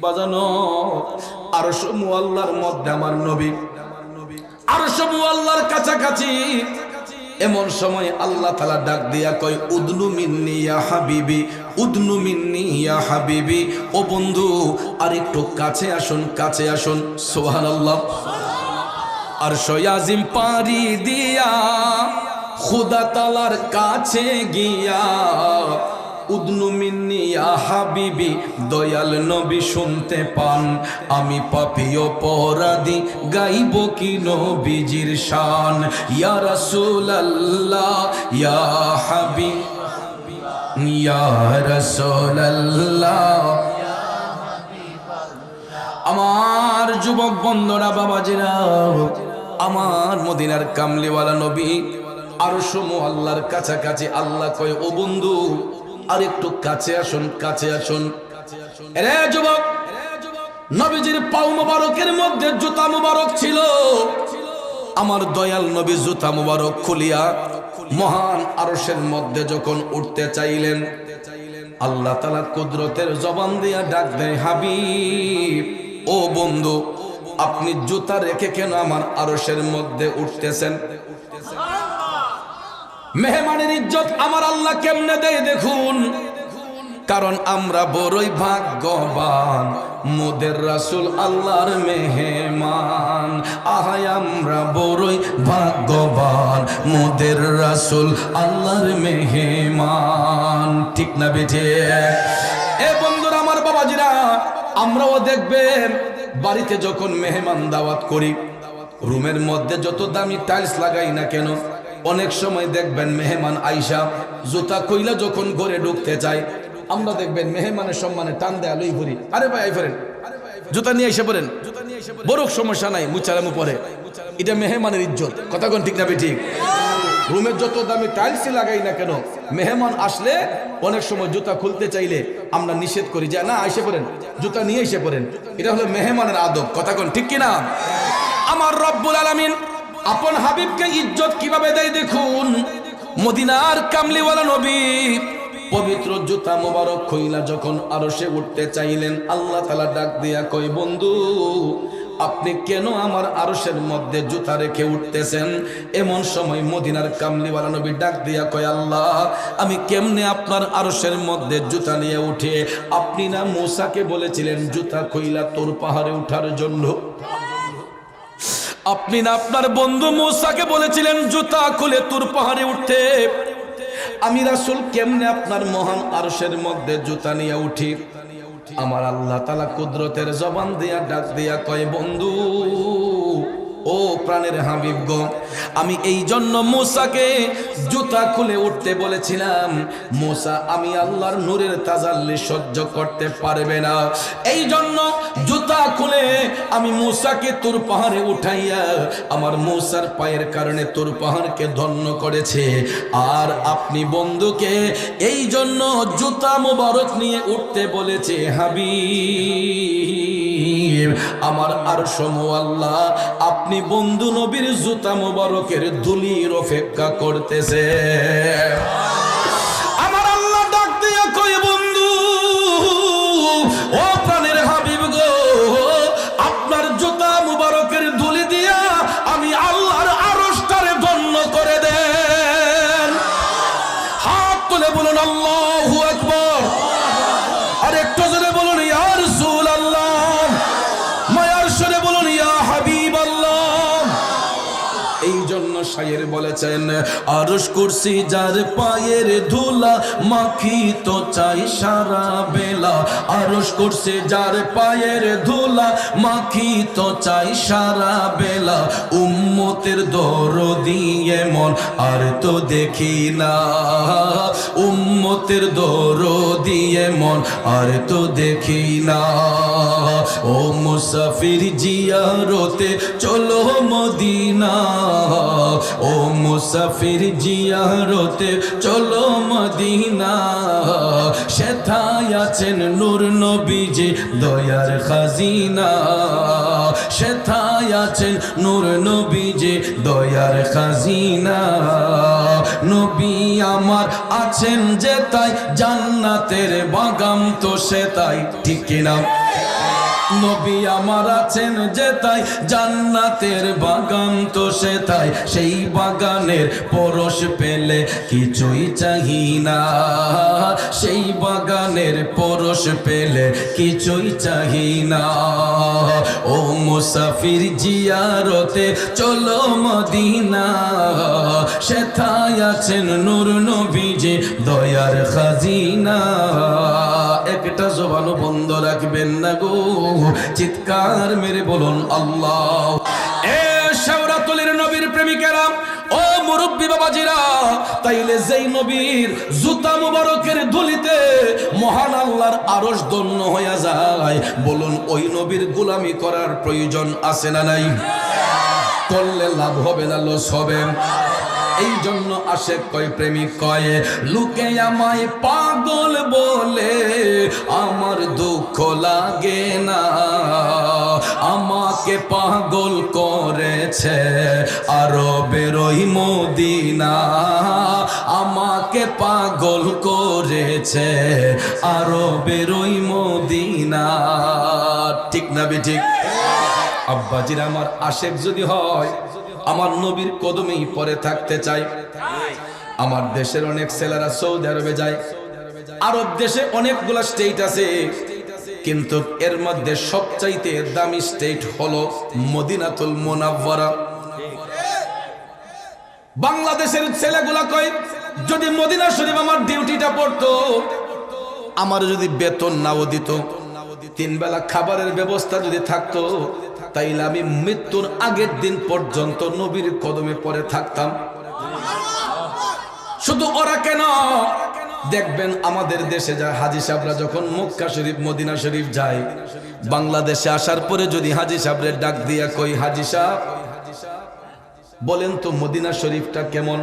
বাজানো আরশ মুআল্লার মধ্যে আমার নবী, আরশ মুআল্লার কাছাকাছি। এমন সময় আল্লাহ তাআলা ডাক দিয়া কয়, উদনু মিন্নি ইয়া হাবিবি, উদনু মিন্নি ইয়া হাবিবি, ও বন্ধু আর একটু কাছে আসুন, কাছে আসুন। সুবহানাল্লাহ। আরশ আজিম পারি দিয়া খুদা তাআলার কাছে গিয়া, উদনু মিন্নি ইয়া হাবিবি, দয়াল নবী শুনতে পান, আমি পাপী অপরাধী গাইব কি নবীজির শান। ইয়া রাসূলুল্লাহ ইয়া হাবিব, ইয়া রাসূলুল্লাহ। আমার যুবক বন্ধুরা, বাবাজিরা, আমার মদিনার কামলিওয়ালা নবী আরশ মুআল্লার কাছাকাছি। আল্লাহ কয়, ও বন্ধু আর একটু কাছে আসুন, কাছে আসুন। রে যুবক, নবীজির পাও মোবারকের মধ্যে জুতা মোবারক ছিল। আমার দয়াল নবী জুতা মোবারক খুলিয়া মহান আরশের মধ্যে যখন উঠতে চাইলেন, আল্লাহ তাআলা কুদরতের জবান দিয়া ডাক দেয়, হাবিব, ও বন্ধু আপনি জুতা রেখে কেন আমার আরশের মধ্যে উঠতেছেন? মেহমানের ইজ্জত আমার আল্লাহ কেমনে দেয় দেখুন। কারণ আমরা বড়ই ভাগ্যবান, মোদের রাসূল আল্লাহর মেহমান। আহায় আমরা বড়ই ভাগ্যবান, মোদের রাসূল আল্লাহর মেহমান। ঠিক না বেঠে? এ বন্ধুরা, আমার বাবাজিরা, আমরাও দেখবেন বাড়িতে যখন মেহমান দাওয়াত করি, রুমের মধ্যে যত দামি টাইলস লাগাই না কেন, অনেক সময় দেখবেন মেহমান আইসা জুতা কইলা যখন ঘরে ঢুকতে চায়, আমরা দেখবেন মেহমানের সম্মানে টান দেয়া লই ভরি, আরে ভাই আই ফেরেন, জুতা নিয়ে এসে পড়েন, বড় সমস্যা নাই, মুচারামু পরে। এটা মেহমানের ইজ্জত। কথা কোন ঠিক না ঠিক? রুমের যত দামি টাইলস লাগাই না কেন, মেহমান আসলে অনেক সময় জুতা খুলতে চাইলে আমরা নিষেধ করি যে না, এসে পড়েন, জুতা নিয়ে এসে পড়েন। এটা হলো মেহমানের আদব। কথা কোন ঠিক কিনা? আমার রব্বুল আলামিন আপন হাবিবকে ইজ্জত কিভাবে দেয় দেখুন। মদিনার কামলিওয়ালা নবী পবিত্র জুতা মোবারক খুইলা যখন আরশে উঠতে চাইলেন, আল্লাহ তাআলা ডাক দিয়া কয়, বন্ধু আপনি কেন আমার আরশের মধ্যে জুতা রেখে উঠতেছেন? এমন সময় মদিনার কামলিওয়ালা নবী ডাক দিয়া কয়, আল্লাহ আমি কেমনে আপনার আরশের মধ্যে জুতা নিয়ে উঠে? আপনি না মূসাকে বলেছিলেন জুতা খুইলা তোর পাহাড়ে উঠার জন্য? আপনি না আপনার বন্ধু মূসাকে বলেছিলেন জুতা খুলে তুর পাহাড়ে উঠতে? আমি রাসূল কেমনে আপনার মহান আরশের মধ্যে জুতা নিয়ে উঠি? আমার আল্লাহ তাআলা কুদরতের জবান দিয়া ডাক দিয়া কয়, বন্ধু ও প্রাণের হাবিব গো, আমি এই জন্য মূসাকে জুতা খুলে উঠতে বলেছিলাম। মূসা আমি আল্লাহর নূরের তাজাল্লি সহ্য করতে পারবে না, এই জন্য জুতা খুলে আমি মূসাকে তুর পাহাড়ে উঠাইয়া আমার মূসার পায়ের কারণে তুর পাহাড়কে ধন্য করেছে। আর আপনি বন্ধুকে এই জন্য জুতা মোবারক নিয়ে উঠতে বলেছে। হাবিব আমার আরশ মুআল্লা আপনি বন্ধু নবীর জুতা মোবারকের ধুলির অপেক্ষা করতেছে। আমার আল্লাহ ডাক দিয়া কই, বন্ধু ও প্রাণের হাবিব গো, আপনার জুতা মোবারকের ধুলি দিয়া আমি আল্লাহর আরশটারে ধন্য করে দেন। হাত তুলে বলুন আল্লাহু আকবার। আর একটু জোরে বলুন ইয়া রাসূলুল্লাহ, মায়ার সুরে বলুন ইয়া হাবিবাল্লাহ। এই জন্য শায়ের বলেছেন, আরশ কুরসি যার পায়ের ধুলা মাখিত চাই সারা বেলা। আরশ কুরসি যার পায়ের ধুলা মাখিত চাই সারা বেলা। উম্মতের দরদি এমন আর তো দেখি না, উম্মতের দরদি এমন আর তো দেখি না। ও মুসাফির জিয়ারতে চলো মদিনা, ও মুসাফির জিয়ারতে চলো মদিনা। সেথায় আছেন নূর নবীজি দয়ার খাজিনা, সেথায় আছেন নূর নবীজি দয়ার খাজিনা। নবী আমার আছেন যে তাই জান্নাতের বাগান তো সে তাই। ঠিক কিনা? নবী আমার আছেন যে তাই জান্নাতের বাগান তো সে তাই সেই বাগানের পরশ পেলে কিছুই চাহি না সেই বাগানের পরশ পেলে কিছুই চাহি না ও মুসাফির জিয়ারতে চলো মদিনা সেথায় আছেন নূর নবীজি দয়ার খাজিনা একটা জবানও বন্ধ রাখবেন না গো চিৎকার মেরে বলুন আল্লাহ এ শাওরাতুলের নবীর প্রেমিকেরা ও মুরব্বি বাবাজিরা তাইলে যেই নবীর জুতা মুবারকের ধুলিতে মহান আল্লাহর আরশ ধন্য হয়ে যায় বলুন ওই নবীর গোলামি করার প্রয়োজন আছে না নাই করলে লাভ হবে না লস হবে এই জন্য আশেক কয় প্রেমিক কয় লোকে আমায় পাগল বলে আমার দুঃখ লাগে না আমাকে পাগল করেছে আরবের ওই মদিনা আমাকে পাগল করেছে আরবের ওই মদিনা ঠিক না বেঠিক আব্বাজির আমার আশেক যদি হয় আমার নবীর কদমেই পরে থাকতে চাই আমার দেশের অনেক ছেলেরা সৌদি আরবে যায় আরব দেশে অনেকগুলা স্টেট আছে কিন্তু এর মধ্যে সবচাইতে দামি স্টেট হলো মদিনাতুল মুনাওয়ারা বাংলাদেশের ছেলেগুলা কয় যদি মদিনা শরীফ আমার ডিউটিটা পড়তো আমার যদি বেতন নাও দিত তিন বেলা খাবারের ব্যবস্থা যদি থাকতো তাইলে আমি মৃত্যুর আগের দিন পর্যন্ত নবীর কদমে পড়ে থাকতাম শুধু ওরা কেন দেখবেন আমাদের দেশে যায় হাজী সাহেবরা যখন মক্কা শরীফ মদিনা শরীফ যায় বাংলাদেশে আসার পরে যদি হাজী সাহেবরে ডাক দিয়া কই হাজী সাহেব বলেন তো মদিনা শরীফটা কেমন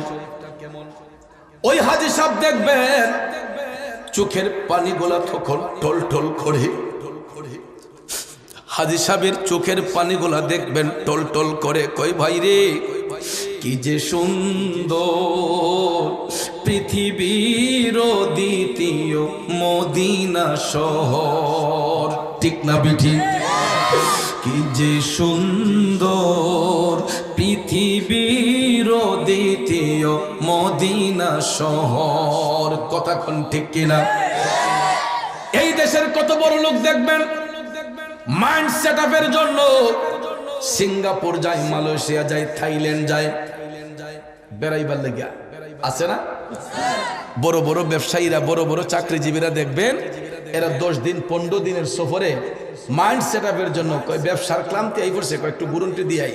ওই হাজী সাহেব দেখবেন চোখের পানিগুলা তখন টল টল করে হাজী সাহেবের চোখের পানিগুলা দেখবেন টল টল করে কই ভাই রে কি যে সুন্দর পৃথিবীর দ্বিতীয় মদিনা শহর ঠিক না বিঠি কি যে সুন্দর পৃথিবীর দ্বিতীয় মদিনা শহর কথা কোন ঠিক কিনা এই দেশের কত বড় লোক দেখবেন মাইন্ড সেটআপের জন্য সিঙ্গাপুর যায় মালয়েশিয়া যায় থাইল্যান্ড যায় বেড়াইবার লাগিয়া আছে না বড় বড় ব্যবসায়ীরা বড় বড় চাকরিজীবীরা দেখবেন এরা 10 দিন 15 দিনের সফরে মাইন্ড সেটআপের জন্য কয় ব্যবসার ক্লান্তি এই করছে একটু গুরুন্টি দিয়াই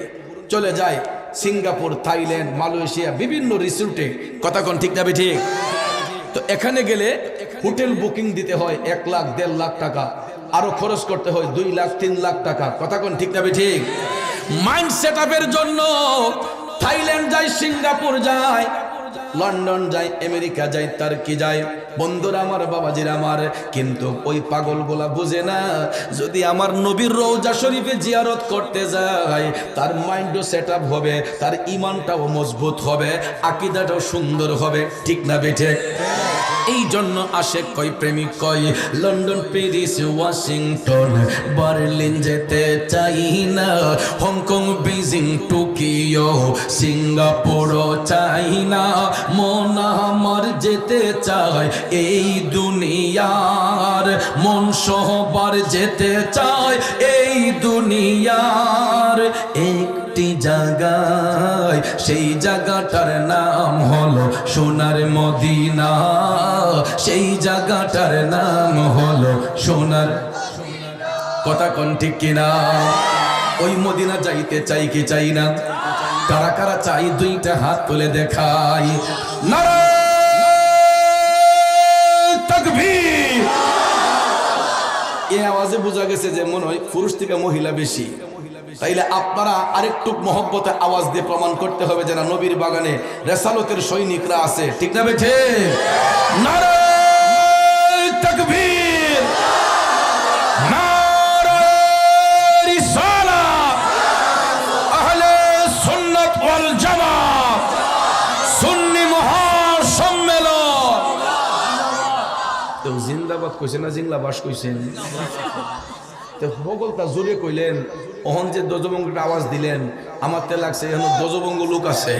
চলে যায় সিঙ্গাপুর থাইল্যান্ড মালয়েশিয়া বিভিন্ন রিসোর্টে কথা কোন ঠিক না ঠিক তো এখানে গেলে হোটেল বুকিং দিতে হয় 1 লাখ 1.5 লাখ টাকা আরো খরচ করতে হয় 2 লাখ 3 লাখ টাকা কথা কোন ঠিক না ঠিক মাইন্ড সেটআপের জন্য থাইল্যান্ড যায় সিঙ্গাপুর যায় লন্ডন যায় আমেরিকা যায় টার্কি যায় বন্ধুরা আমার বাবাজিরা আমার কিন্তু ওই পাগলগুলা বুঝে না যদি আমার নবীর রওজা শরীফে জিয়ারত করতে যায় তার মাইন্ডও সেটআপ হবে তার ঈমানটাও মজবুত হবে আকীদাটাও সুন্দর হবে ঠিক না বেঠে এই জন্য আশেক কয় প্রেমিক কয় লন্ডন প্যারিস ওয়াশিংটন বার্লিন যেতে চাই না হংকং বেজিং টোকিও সিঙ্গাপুরও চাই না মন আমার যেতে চায় এই দুনিয়ার মন সহবার যেতে চায় এই দুনিয়ার একটি জায়গায় সেই জায়গাটার নাম হলো সোনার মদিনা সেই জায়গাটার নাম হলো সোনার কথা কোন ঠিক কিনা ওই মদিনা যাইতে চাই কি চাই না কারা কারা চাই দুইটা হাত তুলে দেখাই নারায়ে তাকবীর এই আওয়াজে বোঝা গেছে যে মনে হয় পুরুষ থেকে মহিলা বেশি তাইলে আপনারা আরেকটু মহব্বতে আওয়াজ দিয়ে প্রমাণ করতে হবে যে না নবীর বাগানে রেসালতের সৈনিকরা আছে ঠিক না বেঠে নারায়ে তাকবীর নারায়ে রিসালাত আহলে সুন্নাত ওয়াল জামাত সুন্নি মহাসম্মেলন তো জিন্দাবাদ কইছেন না জিংলাবাস কইছেন তো হগলটা জোরে কইলেন, ওহন যে দজবঙ্গটা আওয়াজ দিলেন, আমার তে লাগছে এখন দজবঙ্গ লোক আছে।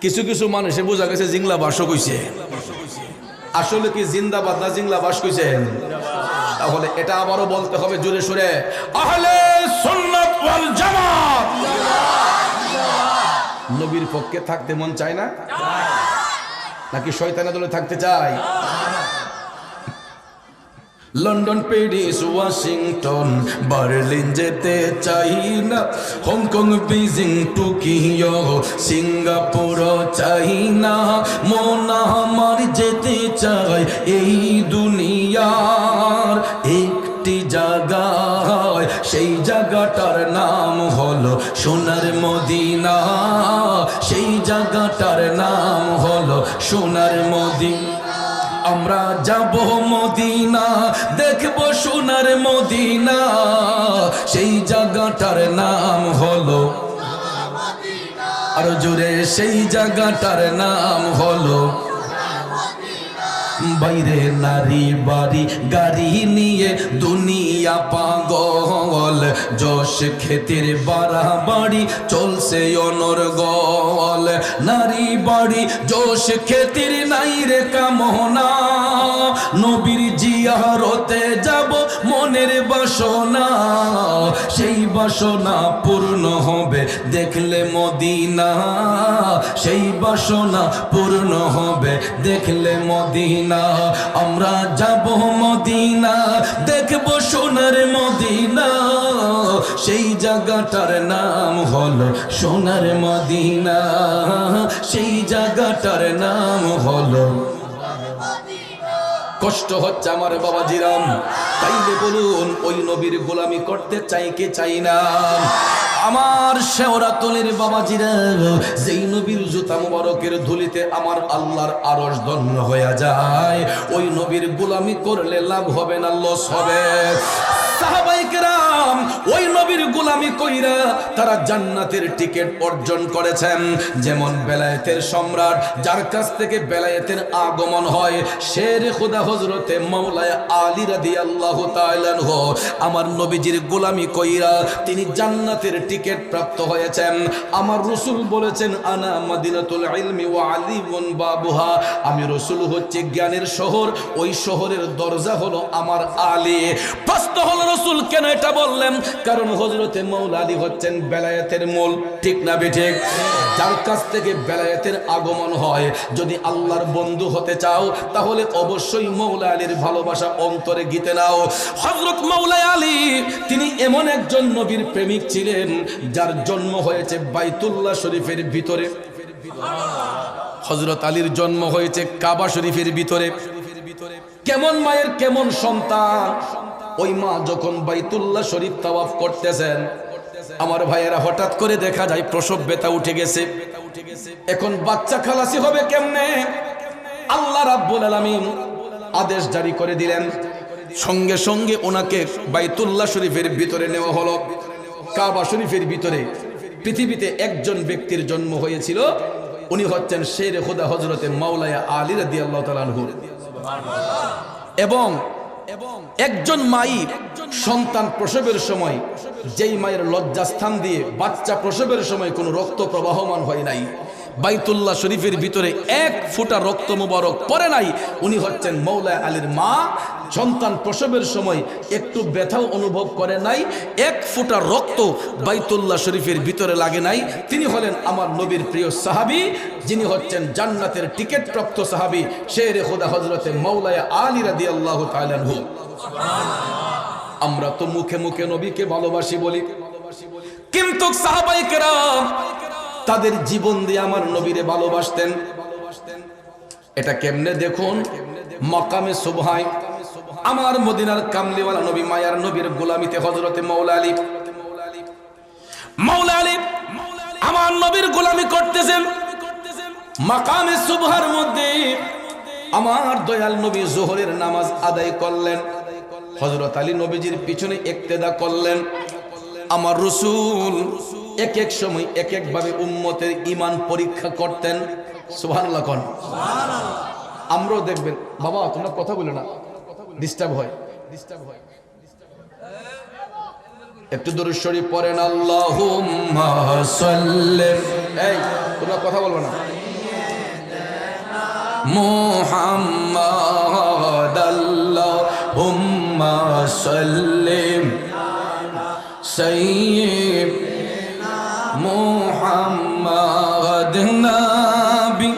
কিছু কিছু মানুষে বোঝা গেছে জিংলা বাসও কইছে। আসলে কি জিন্দাবাদ না জিংলা বাস কইছেন? তাহলে এটা আবারও বলতে হবে জোরে সোরে, আহলে সুন্নাত ওয়াল জামাত। নবীর পক্ষে থাকতে মন চায় না, নাকি শয়তানের দলে থাকতে চায়? লন্ডন, প্যারিস, ওয়াশিংটন, বার্লিন যেতে চাই না, হংকং, বেজিং, টোকিও, সিঙ্গাপুর চাই না, মন আমার যেতে চাই এই দুনিয়ার একটি জায়গায়, সেই জায়গাটার নাম হলো সোনার মদিনা, সেই জায়গাটার নাম হলো সোনার মদিনা। আমরা যাব মদিনা, দেখব সোনার মদিনা, সেই জায়গাটার নাম হলো, আরো জোরে, সেই জায়গাটার নাম হলো। বাইরে নারী বাড়ি গাড়ি নিয়ে দুনিয়া পাগল, যশ খেতের বাড়াবাড়ি চলছে অনর্গল। নারী বাড়ি যশ খেতের নাই রে কামনা, নবীর জিয়ারতে যাব মনের বাসনা, সেই বাসনা পূর্ণ হবে দেখলে মদিনা, সেই বাসনা পূর্ণ হবে দেখলে মদিনা। আমরা যাব মদিনা, দেখব সোনার মদিনা, সেই জায়গাটার নাম হলো সোনার মদিনা, সেই জায়গাটার নাম হলো। কষ্ট হচ্ছে আমার বাবাজিরাম, তাইলে বলুন ওই নবীর গোলামি করতে চাই কে চাই না? আমার শেওরাতলের বাবাজিরা, যেই নবীর জুতা মুবারকের ধুলিতে আমার আল্লাহর আরশ ধন্য হয়ে যায়, ওই নবীর গোলামি করলে লাভ হবে না লস হবে? সাহাবায়ে কেরাম ওই নবীর গোলামি কইরা তারা জান্নাতের টিকিট অর্জন করেছেন। যেমন বেলায়েতের সম্রাট, যার কাছ থেকে বেলায়েতের আগমন হয়, শের খুদা হযরতে মাওলানা আলী রাদিয়াল্লাহু তাআলা আনহু, আমার নবীজির গোলামি কইরা তিনি জান্নাতের টিকিট প্রাপ্ত হয়েছেন। আমার রাসূল বলেছেন, আনা মাদিনাতুল ইলমি ওয়া আলিমুন বাবুহা, আমি রাসূল হচ্ছে জ্ঞানের শহর, ওই শহরের দরজা হলো আমার আলী। প্রশ্ন হলো রাসূল কেন এটা বললেন? কারণ হযরতে মাওলানা আলী হচ্ছেন বেলায়েতের মূল, ঠিক না বেঠিক? যার কাছ থেকে বেলায়েতের আগমন হয়। যদি আল্লাহর বন্ধু হতে চাও তাহলে অবশ্যই মাওলানা আলীর ভালোবাসা অন্তরে গীতে নাও। হযরত মাওলানা আলী তিনি এমন একজন নবীর প্রেমিক ছিলেন যার জন্ম হয়েছে বাইতুল্লাহ শরীফের ভিতরে। হযরত আলীর জন্ম হয়েছে কাবা শরীফের ভিতরে। কেমন মায়ের কেমন সন্তান! ওই মা যখন বাইতুল্লাহ শরীফ তাওয়াফ করতেছেন, আমার ভাইয়েরা, হঠাৎ করে দেখা যায় প্রসব ব্যথা উঠে গেছে। এখন বাচ্চা খালাসি হবে কেমনে? আল্লাহ রাব্বুল আলামিন আদেশ জারি করে দিলেন, সঙ্গে সঙ্গে ওনাকে বাইতুল্লাহ শরীফের ভিতরে নেওয়া হলো। কাবা শরীফের ভিতরে পৃথিবীতে একজন ব্যক্তির জন্ম হয়েছিল, উনি হচ্ছেন শের খুদা হযরতে মাওলানা আলী রাদিয়াল্লাহু তাআলা আনহু। এবং একজন মায়ের সন্তান প্রসবের সময়, যেই মায়ের লজ্জাস্থান দিয়ে বাচ্চা প্রসবের সময় কোনো রক্ত প্রবাহমান হয় নাই, বাইতুল্লাহ শরীফের ভিতরে এক ফোঁটা রক্ত মুবারক পড়ে নাই, উনি হচ্ছেন মাওলানা আলীর মা। সন্তান প্রসবের সময় একটু ব্যথাও অনুভব করে নাই, এক ফোঁটা রক্ত বাইতুল্লাহ শরীফের ভিতরে লাগে নাই। তিনি হলেন আমার নবীর প্রিয় সাহাবী, যিনি হচ্ছেন জান্নাতের টিকিট প্রাপ্ত সাহাবী, শেরে খুদা হযরতে মাওলানা আলী রাদিয়াল্লাহু তাআলা আনহু। আমরা তো মুখে মুখে নবীকে ভালোবাসি বলি, কিন্তু সাহাবায়ে কেরাম তাদের জীবন দিয়ে আমার নবীরে ভালোবাসতেন। এটা কেমনে দেখুন, মাকামে সুবহায় আমার মদিনার কামলিওয়ালা নবী মায়ার নবীর গোলামিতে হযরতে মাওলানা আলী আমার নবীর গোলামি করতেছেন। মাকামে সুবহার মধ্যে আমার দয়াল নবী যোহরের নামাজ আদায় করলেন, হযরত আলী নবীজির পিছনে ইক্তেদা করলেন। আমার রাসূল এক এক সময় এক এক ভাবে উম্মতের ঈমান পরীক্ষা করতেন। সুবহানাল্লাহ কোন সুবহানাল্লাহ। আমরাও দেখবেন, বাবা তোমরা কথা বলো না, ডিস্টার্ব হয়। একটু দরুদ শরীফ পড়েন, আল্লাহুম্মা সাল্লি, এই তোমরা কথা বলবো না, মুহাম্মাদ আল্লাহুম্মা সাল্লি সাইয়্যিদিনা মুহাম্মাদ নবী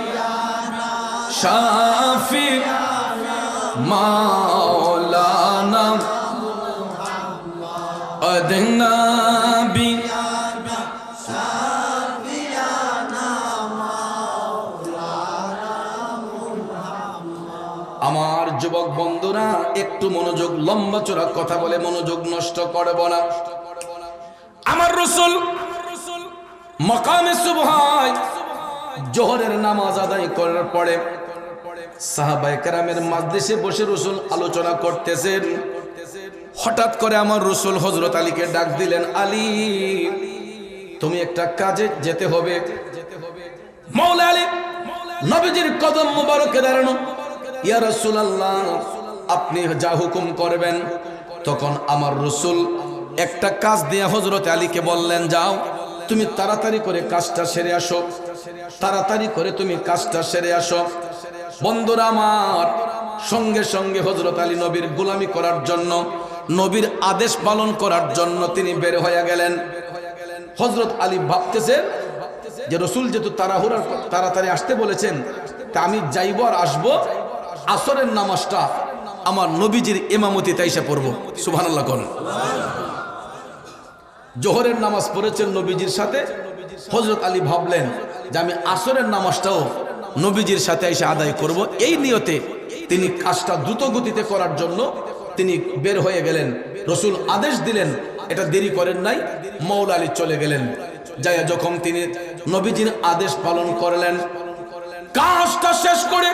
শাফি মাওলানা নবী। আমার যুবক বন্ধুরা একটু মনোযোগ, লম্বা চোরা কথা বলে মনোযোগ নষ্ট করব না। আমার রাসূল মাকামে সুবহায় জোহরের নামাজ আদায় করার পরে সাহাবায়ে কেরামের মাজলিসে বসে রাসূল আলোচনা করতেছেন। হঠাৎ করে আমার রাসূল হযরত আলীকে ডাক দিলেন, আলী তুমি একটা কাজে যেতে হবে। মাওলা আলী নবীজির কদম মোবারকে দাঁড়ানো, ইয়া রাসূলুল্লাহ আপনি যা হুকুম করবেন। তখন আমার রাসূল একটা কাজ দিয়ে হযরত আলীকে বললেন, যাও তুমি তাড়াতাড়ি করে কাজটা সেরে আসো, তাড়াতাড়ি করে তুমি কাজটা সেরে আসো। বন্ধুরা আমার, সঙ্গে সঙ্গে হযরত আলী নবীর গোলামি করার জন্য, নবীর আদেশ পালন করার জন্য তিনি বের হয়ে গেলেন। হযরত আলী ভাবতেছেন যে রাসূল যেহেতু তাড়াতাড়ি আসতে বলেছেন, তা আমি যাইব আর আসবো, আসরের নামাজটা আমার নবীজির ইমামতিতে এসে পড়বো। সুবহানাল্লাহ কোন জোহরের নামাজ পড়েছেন নবীজির সাথে। হযরত আলী ভাবলেন যে আমি আসরের নামাজটাও নবীজির সাথে এসে আদায় করব। এই নিয়তে তিনি কাজটা দ্রুত গতিতে করার জন্য তিনি বের হয়ে গেলেন। রাসূল আদেশ দিলেন, এটা দেরি করেন নাই, মাওলা আলী চলে গেলেন। যাইয়া যখন তিনি নবীজির আদেশ পালন করলেন, কাজটা শেষ করে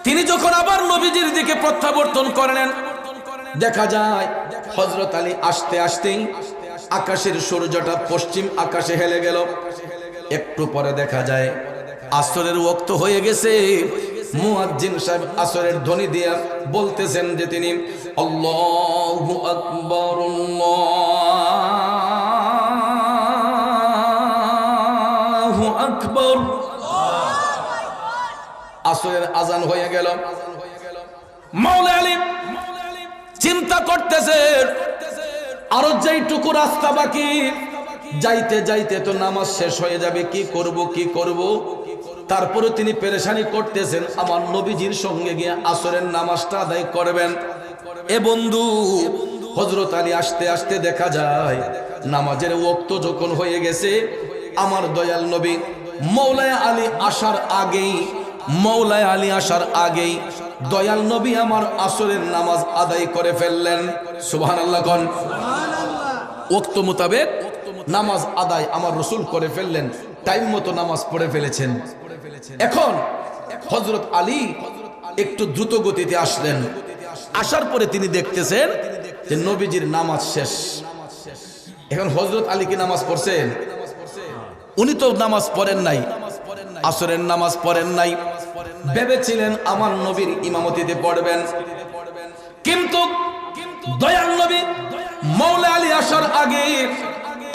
তিনি যখন আবার নবীজির দিকে প্রত্যাবর্তন করলেন, দেখা যায় হযরত আলী আসতে আসতেই আকাশের সূর্যটা পশ্চিম আকাশে হেলে গেল। একটু পরে দেখা যায় আসরের ওয়াক্ত হয়ে গেছে। মুয়াজ্জিন সাহেব আসরের ধ্বনি দিয়ে বলতেছেন যে তিনি আল্লাহু আকবার, আল্লাহু আকবার। আসরের আজান হয়ে গেল। মাওলা আলী চিন্তা করতেছেন আরো যেইটুকু রাস্তা বাকি, যাইতে যাইতে তো নামাজ শেষ হয়ে যাবে, কি করব কি করব। তারপরে তিনি পেরেশানি করতেছেন আমার নবীজির সঙ্গে গিয়ে আসরের নামাজটা আদায় করবেন। এ বন্ধু, হযরত আলী আসতে আসতে দেখা যায় নামাজের ওয়াক্ত যখন হয়ে গেছে, আমার দয়াল নবী মাওলানা আলী আসার আগেই দয়াল নবী আমার আসরের নামাজ আদায় করে ফেললেন। সুবহানাল্লাহ কোন ওয়াক্ত মোতাবেক নামাজ আদায় আমার রাসূল করে ফেললেন, টাইম মতো নামাজ পড়ে ফেলেছেন। এখন হযরত আলী একটু দ্রুত গতিতে আসলেন। আসার পরে তিনি দেখতেছেন যে নবীজির নামাজ শেষ। এখন হযরত আলী কি নামাজ পড়ছেন? উনি তো নামাজ পড়েন নাই, আসরের নামাজ পড়েন নাই। ভেবেছিলেন আমার নবীর ইমামতিতে পড়বেন, কিন্তু দয়াল নবী মাওলা আলী আসার আগে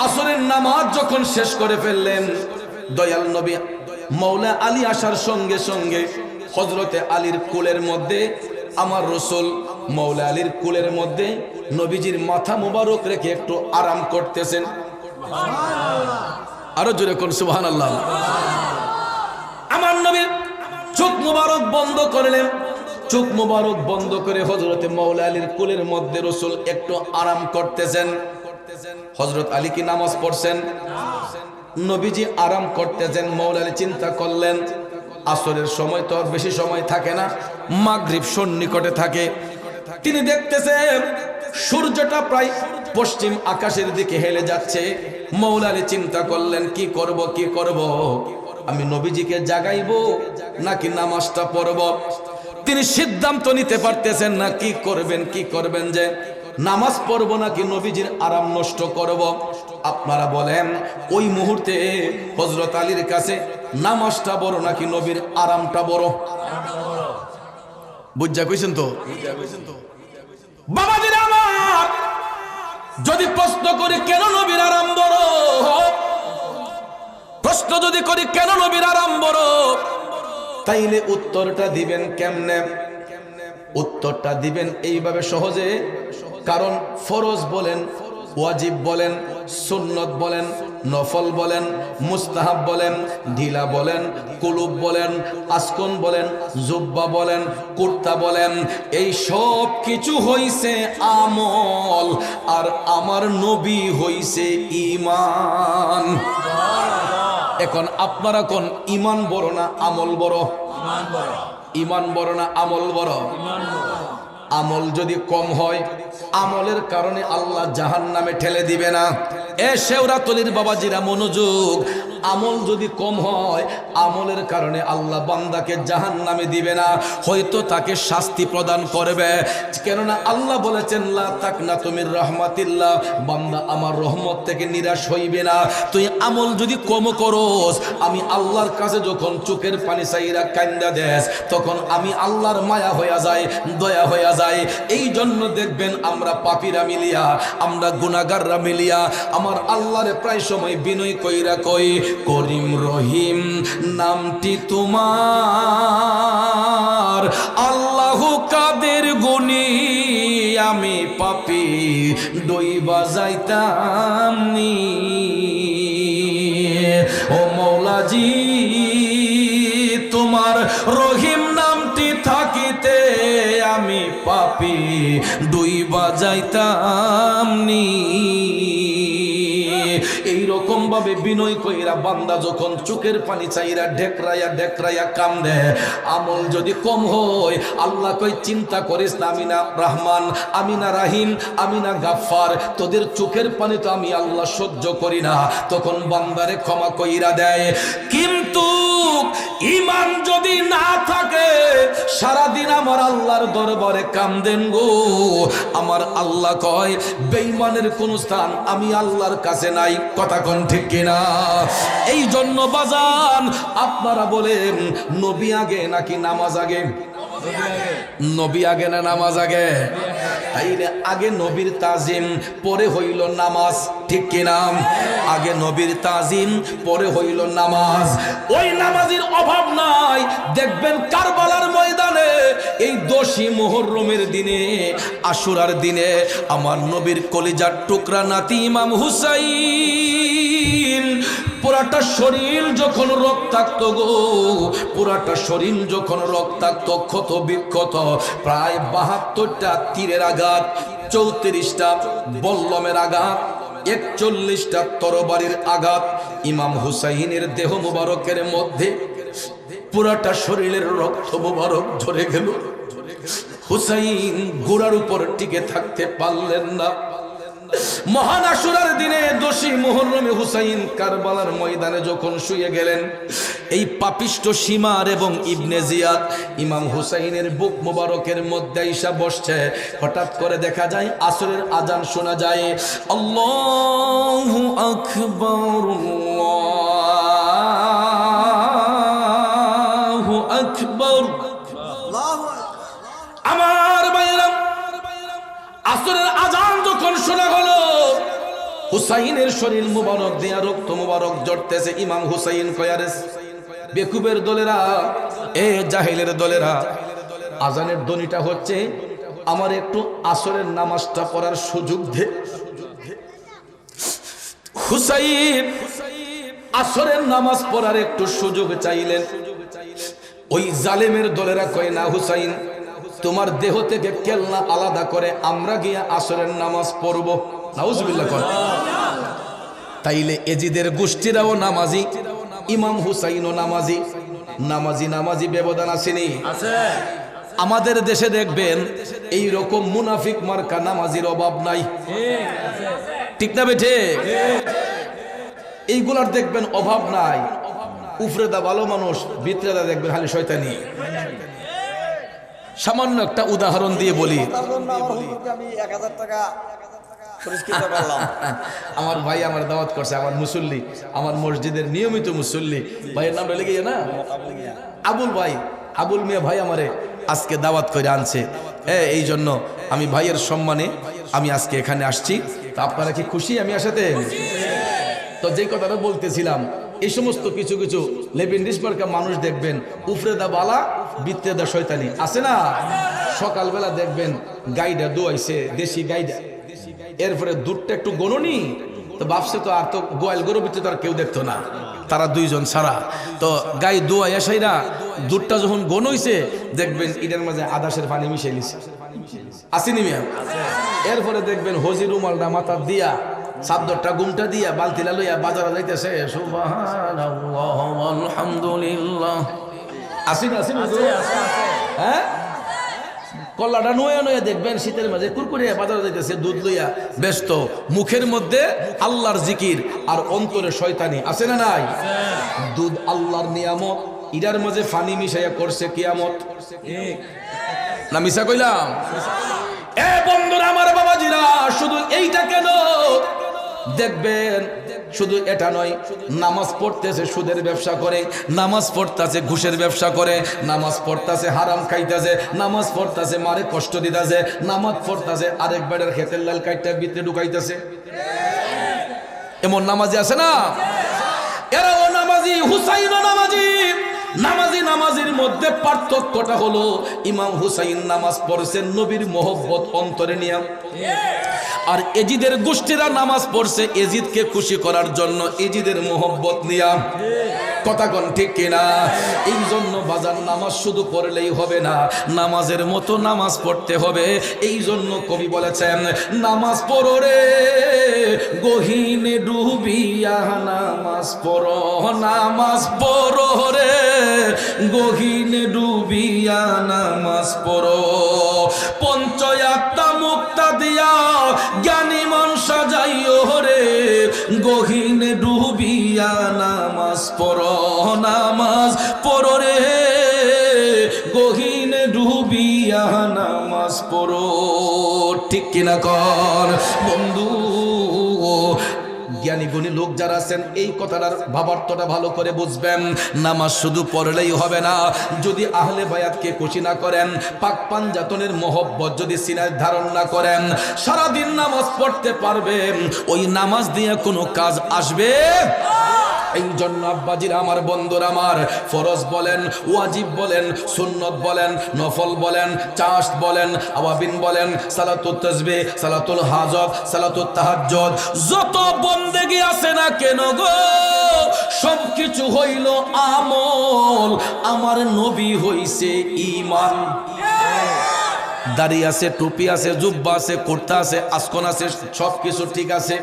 আসরের নামাজ যখন শেষ করে ফেললেন, দয়াল নবী মাওলা আলী আসার সঙ্গে সঙ্গে হযরতে আলীর কোলের মধ্যে আমার রাসূল মাওলা আলীর কোলের মধ্যে নবীজির মাথা মোবারক রেখে একটু আরাম করতেছেন। আরো জোরে কোন সুবহানাল্লাহ। আমার নবী চোখ মোবারক বন্ধ করলেন, চোখ মোবারক বন্ধ করে হযরতে মাওলা আলীর কোলের মধ্যে রাসূল একটু আরাম করতেছেন। হযরত আলী কি নামাজ পড়ছেন? নবীজি আরাম করতেছেন। মাওলা আলী চিন্তা করলেন আসরের সময় তো আর বেশি সময় থাকে না, মাগরিব সন্নিকটে থাকে। তিনি দেখতেছেন সূর্যটা প্রায় পশ্চিম আকাশের দিকে হেলে যাচ্ছে। মাওলা আলী চিন্তা করলেন কি করব, আমি নবীজিকে জাগাইবো নাকি নামাজটা পড়ব। তিনি সিদ্ধান্ত নিতে পারতেছেন না কি করবেন, যে নামাজ পড়ব নাকি নবীজির আরাম নষ্ট করব। আপনারা বলেন ওই মুহূর্তে হযরত আলীর কাছে নামাজটা বড় নাকি নবীর আরামটা বড়? বুঝা কইছেন তো বাবাজিরা আমার, যদি প্রশ্ন করি কেন নবীর আরাম বড়, প্রশ্ন যদি করি কেন নবীর আরাম বড়, তাইলে উত্তরটা দিবেন কেমনে? উত্তরটা দিবেন এইভাবে সহজে। কারণ ফরজ বলেন, ওয়াজিব বলেন, সুন্নত বলেন, নফল বলেন, মুস্তাহাব বলেন, ঢিলা বলেন, কুলুব বলেন, আসকন বলেন, জুব্বা বলেন, কুর্তা বলেন, এই সব কিছু হইছে আমল, আর আমার নবী হইছে ঈমান। এখন আপনারা কোন ঈমান বড় না আমল বড়? ঈমান বড় না আমল বড়? আমল যদি কম হয়, আমলের কারণে আল্লাহ জাহান্নামে ঠেলে দিবে না। এ শেওরাতলির বাবাজিরা মনোযোগ, আমল যদি কম হয়, আমলের কারণে আল্লাহ বান্দাকে জাহান্নামে দিবে না, হয়তো তাকে শাস্তি প্রদান করবে। কেননা আল্লাহ বলেছেন লা তাকনাতু মির রাহমাতিল্লাহ, বান্দা আমার রহমত থেকে নিরাশ হইবে না। তুই আমল যদি কম করস, আমি আল্লাহর কাছে যখন চোখের পানি চাইরা কান্দা দেস, তখন আমি আল্লাহর মায়া হইয়া যায়, দয়া হইয়া যায়। এই জন্য দেখবেন আমরা পাপীরা মিলিয়া, আমরা গুনাহগাররা মিলিয়া আমার আল্লাহরে প্রায় সময় বিনয় কইরা কই, করিম রহিম নামটি তোমার, আল্লাহু কাদের গুনি আমি পাপী ডইবা যাইতাম নি। ও মৌলাজি তোমার রহিম নামটি থাকিতে আমি পাপী ডুইবা যাইতাম নি। এইরকম ভাবে বিনয় কইরা বান্দা যখন চোখের পানি চাইরা ঢেকরাইয়া ঢেকরাইয়া কান্দে, আমল যদি কম হয়, আল্লাহ কই চিন্তা করিস না, আমি না রহমান, আমি না রাহিম, আমি না গাফফার, তোদের চোখের পানি তো আমি আল্লাহ সহ্য করি না। তখন বান্দারে ক্ষমা কইরা দেয়। কিন্তু ঈমান যদি না থাকে, সারাদিন আমার আল্লাহর দরবারে কান্দেন গো। আমার আল্লাহ কয় বেঈমানের কোন স্থান আমি আল্লাহর কাছে নাই। কথা কোন ঠিক কিনা? এই জন্য বাজান আপনারা বলেন নবী আগে নাকি নামাজ আগে? নবী আগে না নামাজ আগে? তাইলে আগে নবীর তাজিম, পরে হইল নামাজ, ঠিক কিনা? আগে নবীর তাজিম, পরে হইল নামাজ। ওই নামাজের অভাব নাই। দেখবেন কারবালার ময়দানে এই 10ই মুহররমের দিনে, আশুরার দিনে আমার নবীর কলিজার টুকরা নাতি ইমাম হুসাইন পুরাটা শরীর যখন রক্তাক্ত গো, পুরাটা শরীর যখন রক্তাক্ত, ক্ষত বিক্ষত, প্রায় 72টা তীরের আঘাত, 34টা বল্লমের আঘাত, 41টা তরবারির আঘাত ইমাম হুসাইনের দেহ মুবারকের মধ্যে, পুরাটা শরীরের রক্ত মুবারক ঝরে গেল। হুসাইন ঘোড়ার উপর টিকে থাকতে পারলেন না। মহান আশুরার দিনে 10ই মুহররমে হুসাইন কারবালার ময়দানে যখন শুয়ে গেলেন, এই পাপিষ্ট সীমার এবং ইবনে জিয়াদ ইমাম হুসাইনের বুক মুবারকের মধ্যে আইসা বসছে। হঠাৎ করে দেখা যায় আসরের আজান শোনা যায়, আল্লাহু আকবার, আল্লাহু আকবার। আমার ভাইরা, আসরের আজান যখন শোনা হলো, হুসাইনের শরীর মুবারক দিয়া রক্ত মুবারক জড়তেছে। ইমাম হুসাইন কয়ারেস, বেকুবের দলেরা, এ জাহেলের দলেরা, আজানের ধ্বনিটা হচ্ছে, আমার একটু আসরের নামাজটা পড়ার সুযোগ দে। হুসাইন আসরের নামাজ পড়ার একটু সুযোগ চাইলেন। ওই জালেমের দলেরা কয় না হুসাইন, তোমার দেহ থেকে কেলনা আলাদা করে আমরা গিয়া আসরের নামাজ পড়ব। নাউজুবিল্লাহ কর। তাইলে এজিদের গোষ্ঠীরাও নামাজি, ইমাম হুসাইনও নামাজি। নামাজি নামাজি ব্যবধান আসেনি? আমাদের দেশে দেখবেন এই রকম মুনাফিক মার্কা নামাজির অভাব নাই, ঠিক না বেঠে? এইগুলার দেখবেন অভাব নাই। উপরে দা ভালো মানুষ, ভিতরে দা দেখবেন খালি শয়তানি। সামান্য একটা উদাহরণ দিয়ে বলি। আমার ভাই আমার দাওয়াত করছে, আমার মুসল্লি, আমার মসজিদের নিয়মিত মুসল্লি, ভাইয়ের নাম লেগে না, আবুল ভাই, আবুল মিয়া ভাই আমারে আজকে দাওয়াত করে আনছে। এই জন্য আমি ভাইয়ের সম্মানে আমি আজকে এখানে আসছি। তা আপনারা কি খুশি আমি আসাতে? তো যেই কথাটা বলতেছিলাম, এই সমস্ত কিছু কিছু লেবেন্ডিস মার্কা মানুষ দেখবেন উফরে দা বালা বিত্তে দা শয়তানি আছে না। সকালবেলা দেখবেন গাইডা দোয়াইছে, দেশি গাইডা, এরপরে দুধটা একটু গণনি, তো ভাবছে তো আর তো গোয়াল গরু বিত্তে তো আর কেউ দেখতো না, তারা দুইজন ছাড়া। তো গাই দোয়াই আসাই না, দুধটা যখন গণ হইছে দেখবেন এটার মাঝে আদাসের পানি মিশাই লিছে, আসেনি মিয়া? এরপরে দেখবেন হজি রুমালটা মাথা দিয়া সাবদরটা গুমটা দিয়া বালতিলা লইয়া বাজারে যাইতেছে, সুবহানাল্লাহ আলহামদুলিল্লাহ, আসেনি আসেনি? হ্যাঁ, কল্লাটা নয়া নয়া দেখবেন শীতের মাঝে কুরকুরে বাজারে যাইতেছে দুধ লইয়া ব্যস্ত, মুখের মধ্যে আল্লাহর জিকির আর অন্তরে শয়তানি, আছে না নাই? দুধ আল্লাহর নিয়ামত, ইরার মাঝে ফানি মিশাইয়া করছে কিয়ামত, না মিশা কইলাম? এ বন্ধুরা আমার, বাবাজিরা, শুধু এইটা কেন দেখবেন, শুধু এটা নয়, নামাজ পড়তেছে সুদের ব্যবসা করে, নামাজ পড়তেছে ঘুষের ব্যবসা করে, নামাজ পড়তেছে হারাম খাইতেছে, নামাজ পড়তেছে মারে কষ্ট দিতেছে, নামাজ পড়তেছে আরেক বেড়ের ক্ষেতের লাল কাইটটা ভিতরে ঢুকাইতেছে। এমন নামাজি আছে না? এরাও নামাজি, হুসাইনও নামাজি। নামাজি নামাজির মধ্যে পার্থক্যটা হলো, ইমাম হুসাইন নামাজ পড়ছেন নবীর মোহব্বত অন্তরে নিয়ে, আর এজিদের গোষ্ঠীরা নামাজ পড়ছে এজিদকে খুশি করার জন্য, এজিদের মোহব্বত নিয়া। কথা কোন ঠিক কিনা? এই জন্য বাজার নামাজ শুধু পড়লেই হবে না, নামাজের মতো নামাজ পড়তে হবে। এই জন্য কবি বলেছেন, নামাজ পড়ো রে গহীনে ডুবিয়া, নামাজ পড়ো, নামাজ পড়ো রে গহীনে ডুবিয়া, নামাজ পড়ো, পঞ্চয়াত্তা মুক্তা দিয়া জ্ঞানী মন সাজাইও রে গহীনে ডুবিয়া, নামাজ পড়ো, নামাজ পড়ো রে গহীনে ডুবিয়া, নামাজ পড়ো। ঠিক কিনা কর বন্ধু? জ্ঞানী গুণী লোক যারা আছেন এই কথাটার ভাবার্থটা ভালো করে বুঝবেন। নামাজ শুধু পড়লেই হবে না, যদি আহলে বায়াতকে খুশি না করেন, পাক পাঞ্জাতনের মহব্বত যদি সিনায় ধারণ না করেন, সারাদিন নামাজ পড়তে পারবেন, ওই নামাজ দিয়ে কোনো কাজ আসবে। এই জন্য আব্বাজিরা আমার, বন্ধুরা আমার, ফরজ বলেন, ওয়াজিব বলেন, সুন্নত বলেন, নফল বলেন, চাষ বলেন, আওয়াবিন বলেন, সালাতুত তাসবিহ, সালাতুল হাজত, সালাতুত তাহাজ্জুদ, যত বন্দেগী আছে না কেন গো, সবকিছু হইল আমল, আমার নবী হইছে ঈমান। দাড়ি আছে, টুপি আছে, জুব্বা আছে, কুর্তা আছে, আসকন আছে, সবকিছু ঠিক আছে,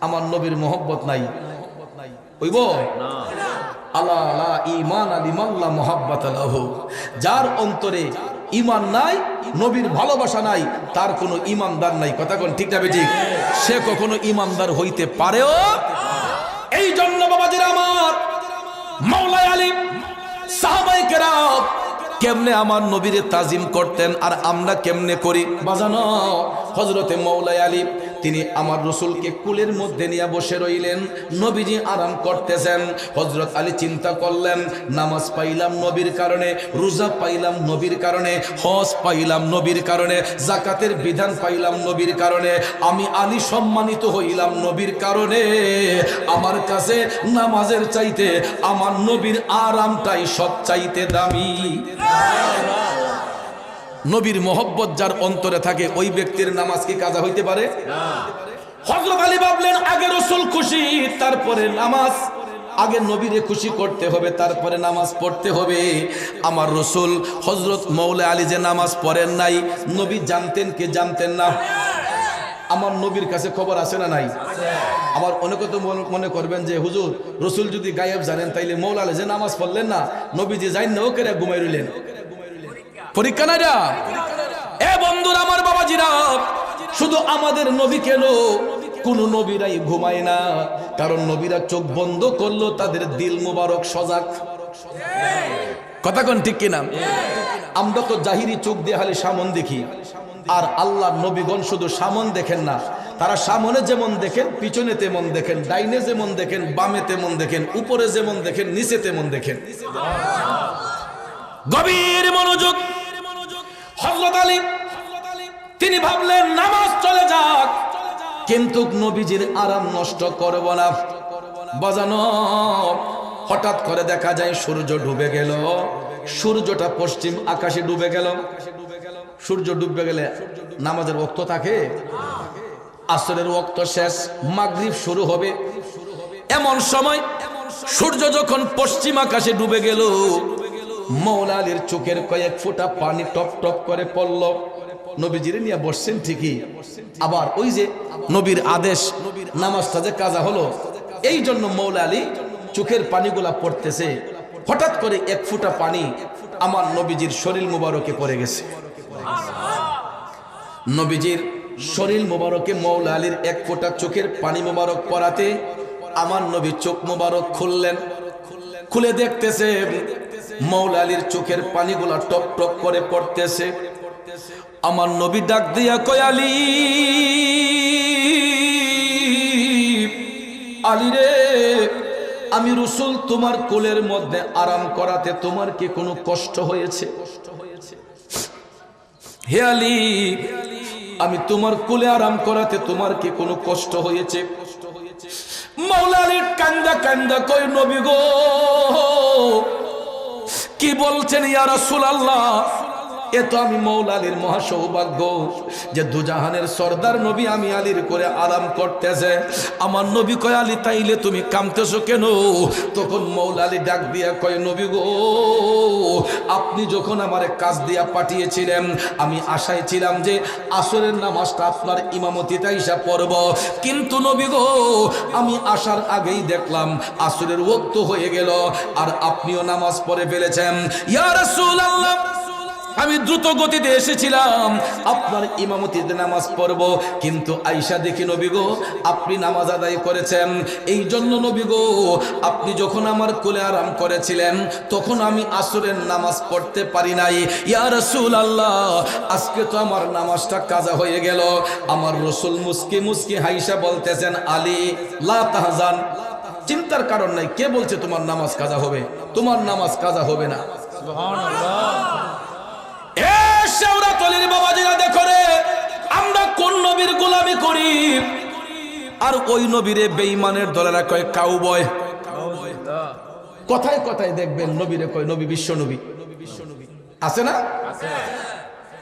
আমার নবীর মোহব্বত নাই, হইব না। আলা লা ঈমান লিমান লা মুহাব্বাতা লাহু, যার অন্তরে ঈমান নাই, নবীর ভালোবাসা নাই, তার কোনো ঈমানদার নাই। কথা কোন ঠিক না বেঠিক? সে কখনো ঈমানদার হইতে পারেও। এই জন্য বাবাজিরা আমার, মাওলা আলী, সাহাবায়ে কেরাম কেমনে আমার নবীরে তাজিম করতেন, আর আমরা কেমনে করি বাজানো? হযরতে মাওলা আলী তিনি আমার রসুলকে কুলের মধ্যে নিয়ে বসে রইলেন, নবীজি আরাম করতেছেন। হযরত আলী চিন্তা করলেন, নামাজ পাইলাম নবীর কারণে, রোজা পাইলাম নবীর কারণে, হজ পাইলাম নবীর কারণে, যাকাতের বিধান পাইলাম নবীর কারণে, আমি আলী সম্মানিত হইলাম নবীর কারণে। আমার কাছে নামাজের চাইতে আমার নবীর আরামটাই সব চাইতে দামি। নবীর মোহব্বত যার অন্তরে থাকে, ওই ব্যক্তির নামাজ কি কাজা হইতে পারে না। হযরত আলী ভাবলেন, আগে রসুল খুশি, তারপরে নামাজ, আগে নবীরে খুশি করতে হবে, তারপরে নামাজ পড়তে হবে। আমার রসুল হযরত মাওলা আলী যে নামাজ পড়েন নাই, নবী জানতেন কি জানতেন না? আমার নবীর কাছে খবর আছে না নাই? আবার অনেকে তো মনে করবেন যে হুজুর, রসুল যদি গায়েব জানেন, তাইলে মাওলা আলী যে নামাজ পড়লেন না, নবীজি জানেন না, ওকে ঘুমাই রইলেন। পরীক্ষা না এটা? এ বন্ধুরা আমার, বাবাজিরা, শুধু আমাদের নবী কেন, কোন নবীরাই ঘুমায় না, কারণ নবীরা চোখ বন্ধ করলো তাদের দিল মুবারক সজাগ। কথা কোন ঠিক কিনা? আমরা তো জাহিরি চোখ দিয়ে খালি সামন দেখি, আর আল্লাহর নবীগণ শুধু সামন দেখেন না, তারা সামনে যেমন দেখেন, পিছনে তেমন দেখেন, ডাইনে যেমন দেখেন, বামে তেমন দেখেন, উপরে যেমন দেখেন, নিচে তেমন দেখেন। গভীর মনোযোগ। হযরত আলী তিনি ভাবলেন নামাজ চলে যাক, কিন্তু নবীজির আরাম নষ্ট করব না। বাজানো হঠাৎ করে দেখা যায় সূর্য ডুবে গেল। সূর্যটা পশ্চিম আকাশে ডুবে গেল। সূর্য ডুবে গেলে নামাজের ওয়াক্ত থাকে? আসরের ওয়াক্ত শেষ, মাগরিব শুরু হবে। এমন সময় সূর্য যখন পশ্চিম আকাশে ডুবে গেল, মওলা আলীর চোখের কয়েক ফোঁটা পানি টপ টপ করে পড়ল। নবীজিরে নিয়ে বসছেন ঠিকই, আবার ওই যে নবীর আদেশ, নামাজটা যে কাজা হলো, এই জন্য মওলা আলী চোখের পানিগুলা পড়তেছে। হঠাৎ করে এক ফোঁটা পানি আমার নবীজির শরীর মুবারকে পড়ে গেছে। নবীজির শরীর মুবারকে মওলা আলীর এক ফোঁটা চোখের পানি মুবারক পড়াতে আমার নবী চোখ মুবারক খুললেন। খুলে দেখতেছে মওলা আলীর চোখের পানিগুলা টপ টপ করে পড়তেছে। আমার নবী ডাক দিয়া কয়, আলী, আলী রে, আমি রাসূল তোমার কোলের মধ্যে আরাম করাতে তোমার কি কোনো কষ্ট হয়েছে? হে আলী, আমি তোমার কোলে আরাম করাতে তোমার কি কোনো কষ্ট হয়েছে? মওলা আলী কান্দা কান্দা কয়, নবী গো, কি বলছেন ইয়া রাসূলুল্লাহ? এ তো আমি মওলা আলীর মহা সৌভাগ্য যে দুজাহানের সর্দার নবী আমি আলীর করে আরাম করতেছে। আমার নবী কয়, আলী তাইলে তুমি কামতেছো কেন? তখন মওলা আলী ডাক দিয়া কয়, নবী গো, আপনি যখন আমারে কাজ দিয়া পাঠিয়েছিলেন, আমি আশায় ছিলাম যে আসরের নামাজটা আপনার ইমামতিতে আইসা পড়ব, কিন্তু নবী গো, আমি আসার আগেই দেখলাম আসরের ওয়াক্ত হয়ে গেল আর আপনিও নামাজ পড়ে ফেলেছেন। ইয়া রাসূলুল্লাহ, আমি দ্রুত গতিতে এসেছিলাম আপনার ইমামতিতে নামাজ পড়ব, কিন্তু আয়েশা দেখি নবী গো আপনি নামাজ আদায় করেছেন। এই জন্য নবী গো, আপনি যখন আমার কোলে আরাম করেছিলেন তখন আমি আসরের নামাজ পড়তে পারি নাই। ইয়া রাসূলুল্লাহ, আজকে তো আমার নামাজটা কাজা হয়ে গেল। আমার রাসূল মুস্কি মুস্কি হাইসা বলতেছেন, আলী লা তাহজান, চিন্তার কারণ নাই। কে বলছে তোমার নামাজ কাজা হবে? তোমার নামাজ কাজা হবে না। সুবহানাল্লাহ। আমরা কোন নবীর গোলামি করি আর ওই নবীরে বেঈমানের দলেরা কয় কাউবয়। কথায় কথায় দেখবেন নবীরে কয় নবী, বিশ্ব নবী আছে না?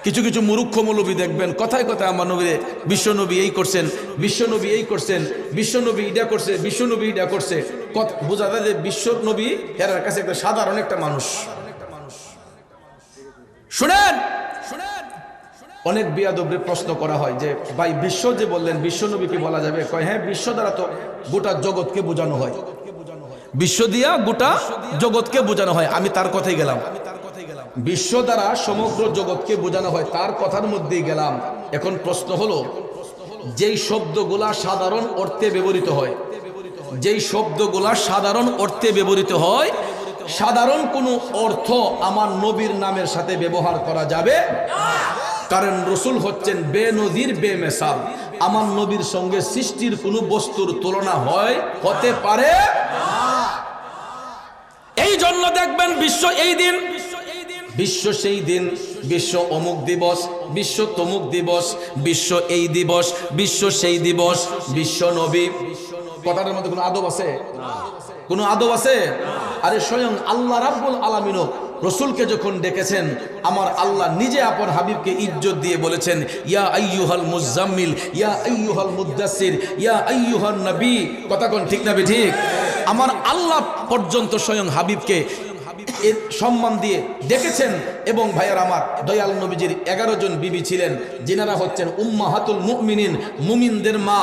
কিছু কিছু মূর্খ মৌলবী দেখবেন কথায় কথায় আমার নবীরে বিশ্ব নবী এই করছেন, বিশ্ব নবী এই করছেন, বিশ্ব নবী ইডা করছে, বিশ্ব নবী ইডা করছে। বোঝা যায় যে বিশ্ব নবী এর কাছে একটা সাধারণ একটা মানুষ। শুনেন, অনেক বিয়াদবরে প্রশ্ন করা হয় যে ভাই বিশ্ব যে বললেন, বিশ্ব নবী কি বলা যাবে? কয় হ্যাঁ, বিশ্ব দ্বারা তো গোটা জগৎকে বোঝানো হয়, বিশ্ব দিয়া গোটা জগৎকে বোঝানো হয়। আমি তার কথাই গেলাম, বিশ্ব দ্বারা সমগ্র জগৎকে বোঝানো হয়, তার কথার মধ্যেই গেলাম। এখন প্রশ্ন হলো, যেই শব্দগুলা সাধারণ অর্থে ব্যবহৃত হয়, যেই শব্দগুলা সাধারণ অর্থে ব্যবহৃত হয়, সাধারণ কোনো অর্থ আমার নবীর নামের সাথে ব্যবহার করা যাবে? কারণ রসুল হচ্ছেন বেনজির বেমিসাল। আমার নবীর সঙ্গে সৃষ্টির কোনো বস্তুর তুলনা হতে পারে। এই জন্য দেখবেন বিশ্ব এই দিন, বিশ্ব সেই দিন, বিশ্ব অমুক দিবস, বিশ্ব তমুক দিবস, বিশ্ব এই দিবস, বিশ্ব সেই দিবস, বিশ্ব নবী। কথাটার মধ্যে কোনো আদব আছে? কোনো আদব আছে? আরে স্বয়ং আল্লাহ রাব্বুল আলামিনও রসুলকে যখন ডেকেছেন, আমার আল্লাহ নিজে আপন হাবিবকে ইজ্জত দিয়ে বলেছেন, ইয়া আইয়ুহাল মুজাম্মিল, ইয়া আইয়ুহাল মুদ্দাসির, ইয়া আইয়ুহান নবী। কথা কোন ঠিক না ঠিক? আমার আল্লাহ পর্যন্ত স্বয়ং হাবিবকে এর সম্মান দিয়ে ডেকেছেন। এবং ভাইয়ার আমার, দয়াল নবীজির 11 জন বিবি ছিলেন, যিনারা হচ্ছেন উম্মাহাতুল মুমিনিন, মুমিনদের মা।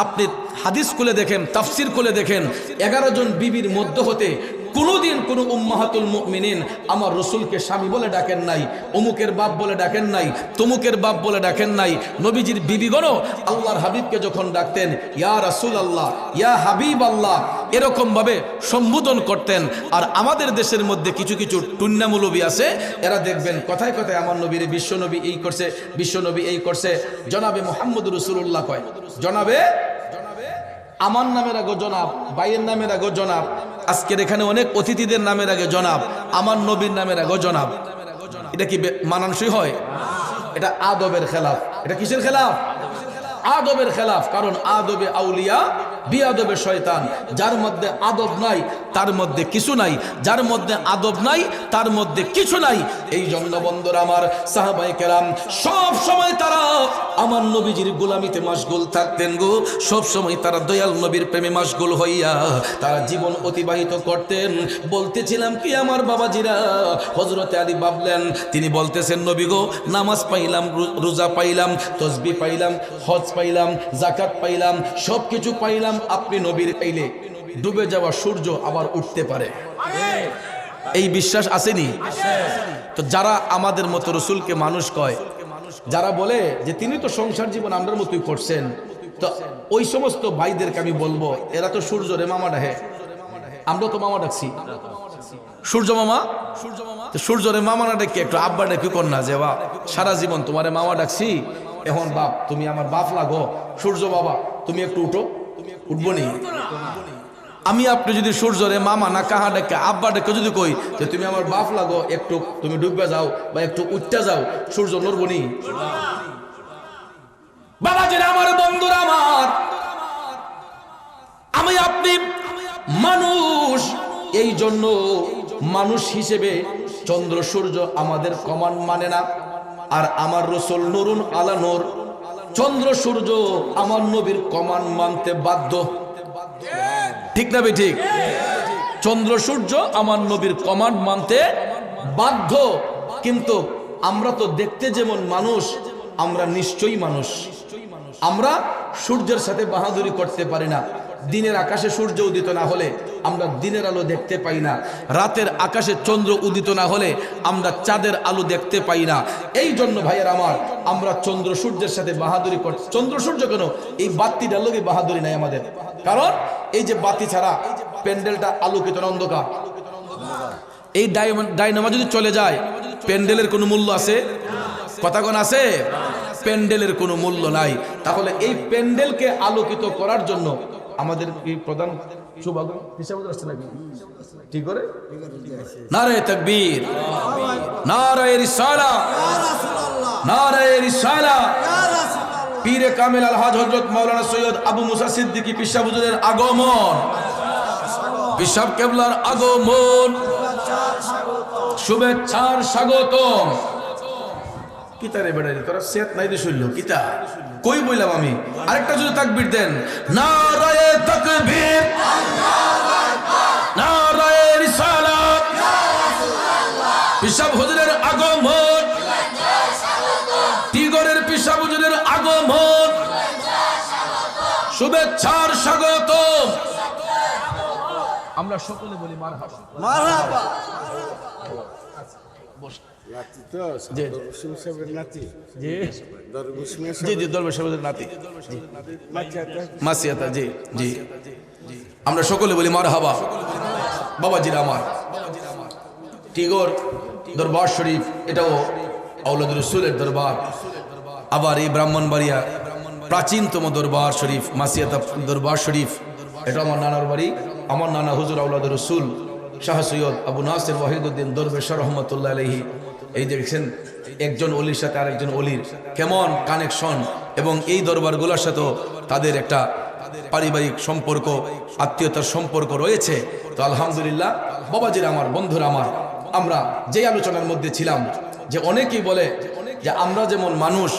আপনি হাদিস খুলে দেখেন, তাফসির খুলে দেখেন, 11 জন বিবির মধ্য হতে কোনোদিন কোনো উম্মাহাতুল মুমিনিন আমার রসুলকে স্বামী বলে ডাকেন নাই, অমুকের বাপ বলে ডাকেন নাই, তমুকের বাপ বলে ডাকেন নাই। নবীজির বিবিগণও আল্লাহর হাবিবকে যখন ডাকতেন, ইয়া রাসূলুল্লাহ, ইয়া হাবিব আল্লাহ, এরকম ভাবে সম্বোধন করতেন। আর আমাদের দেশের মধ্যে কিছু কিছু টুন্না মৌলবী আছে, এরা দেখবেন কথায় কথায় আমার নবীর বিশ্বনবী এই করছে, বিশ্বনবী এই করছে। জনাবে মুহাম্মদুর রাসূলুল্লাহ কয়, জনাবে আমার নামের আগে জনাব, ভাইয়ের নামের আগে জনাব, আজকের এখানে অনেক অতিথিদের নামের আগে জনাব, আমার নবীর নামের আগে জনাব। এটা কি মানানসই হয়? এটা আদবের খেলাফ। এটা কিসের খেলাফ? আদবের খেলাফ। কারণ আদবে আউলিয়া বিআদবে শয়তান। যার মধ্যে আদব নাই তার মধ্যে কিছু নাই, যার মধ্যে আদব নাই তার মধ্যে কিছু নাই। এই জন্য বন্ধুরা আমার, সাহাবায়ে কেরাম সব সময় তারা আমার নবীজির গোলামিতে মাশগুল থাকতেন গো। সব সময় তারা দয়াল নবীর প্রেমে মাশগুল হইয়া তারা জীবন অতিবাহিত করতেন। বলতেছিলাম কি আমার বাবাজিরা, হযরতে আলী ভাবলেন, তিনি বলতেছেন নবী গো, নামাজ পাইলাম, রোজা পাইলাম, তাসবিহ পাইলাম, হজ পাইলাম, যাকাত পাইলাম, সব কিছু পাইলাম, আপনি নবীর পাইলে ডুবে যাওয়া সূর্য আবার উঠতে পারে। এই বিশ্বাস আসেনি? তো যারা আমাদের মতো রসুলকে মানুষ কয়, যারা বলে যে তিনি তো সংসার জীবন আমরার মতোই করছেন, তো ওই সমস্ত ভাইদেরকে আমি বলবো, এরা তো সূর্য রে মামা ডাহে, আমরা তো মামা ডাকছি সূর্য মামা। সূর্য রে মামা না ডেকে একটু আব্বা ডেকে কর না, যে বা সারা জীবন তোমারে মামা ডাকছি, এখন বাপ তুমি আমার বাপ লাগো, সূর্য বাবা তুমি একটু উঠো। উঠবো নি? আমি আপনি যদি সূর্যরে মামা না কাহা ডেকে আব্বা ডেকে যদি কই যে তুমি আমার বাপ লাগো, একটু তুমি ডুববে যাও বা একটু উঠতে যাও, সূর্য নড়বো নি? বাবাজিরা আমার, বন্ধুরা আমার, আমি আপনি মানুষ, এই জন্য মানুষ হিসেবে চন্দ্র সূর্য আমাদের কমান্ড মানে না। আর আমার রসুল নুরুন আলা নূর, চন্দ্র সূর্য আমার নবীর কমান্ড মানতে বাধ্য। ঠিক না ঠিক? চন্দ্র সূর্য আমার নবীর কমান্ড মানতে বাধ্য। কিন্তু আমরা তো দেখতে যেমন মানুষ, আমরা নিশ্চয়ই মানুষ। আমরা সূর্যের সাথে বাহাদুরি করতে পারি না। দিনের আকাশে সূর্য উদিত না হলে আমরা দিনের আলো দেখতে পাই না, রাতের আকাশে চন্দ্র উদিত না হলে আমরা চাঁদের আলো দেখতে পাই না। এই জন্য ভাইয়ের আমার, আমরা চন্দ্র সূর্যের সাথে বাহাদুরি করছি। চন্দ্র সূর্য কেন? এই বাতিটার লোকে বাহাদুরি নাই আমাদের। কারণ এই যে বাতি ছাড়া প্যান্ডেলটা আলোকিত না অন্ধকার। এই ডাইনামা যদি চলে যায়, প্যান্ডেলের কোনো মূল্য আছে? কথা কোন আছে? প্যান্ডেলের কোনো মূল্য নাই। তাহলে এই প্যান্ডেলকে আলোকিত করার জন্য আমাদের কি প্রধান সৌভাগ্য হিসাবে আসছে নাকি? ঠিক করে নারে তাকবীর, নারে রিসালাত, নারে রিসালাত। পীরে কামিল আলহাজ হযরত মাওলানা সৈয়দ আবু মুসা সিদ্দিকী পিসা হুজুরের আগমন, পিসাব কেবলার আগমন, শুভেচ্ছার স্বাগতম। কিতারে বেড়াই তোরা সেট নাই রে শুনলো কিতা কই বললাম আমি? আরেকটা যদি তাকবীর দেন, নারায়ে তাকবীর, নারায়ে রিসালাত, পিসাব হুজুরের আগমন, টিগরের পিসাব হুজুরের আগমন, শুভেচ্ছার স্বাগত। আমরা সকলে বলি মারহাবা, মারহাবা। আমরা সকলে বলি মারহাবা। বাবাজিরা আমার, টিগর দরবার শরীফ এটাও আওলাদ রসুলের দরবার। আবার এই ব্রাহ্মণবাড়িয়া প্রাচীনতম দরবার শরীফ মাসিয়াতা দরবার শরীফ, এটা আমার নানার বাড়ি। আমার নানা হুজুর আওলাদ রসুল শাহ সৈয়দ আবু নাসির ওয়াহিদুদ্দিন দরবেশ রহমতুল্লাহ আলাইহি। এই দেখছেন একজন অলির সাথে আরেকজন অলির কেমন কানেকশন, এবং এই দরবারগুলোর সাথেও তাদের একটা পারিবারিক সম্পর্ক, আত্মীয়তার সম্পর্ক রয়েছে। তো আলহামদুলিল্লাহ বাবাজির আমার, বন্ধুরা আমার, আমরা যেই আলোচনার মধ্যে ছিলাম যে অনেকেই বলে যে আমরা যেমন মানুষ,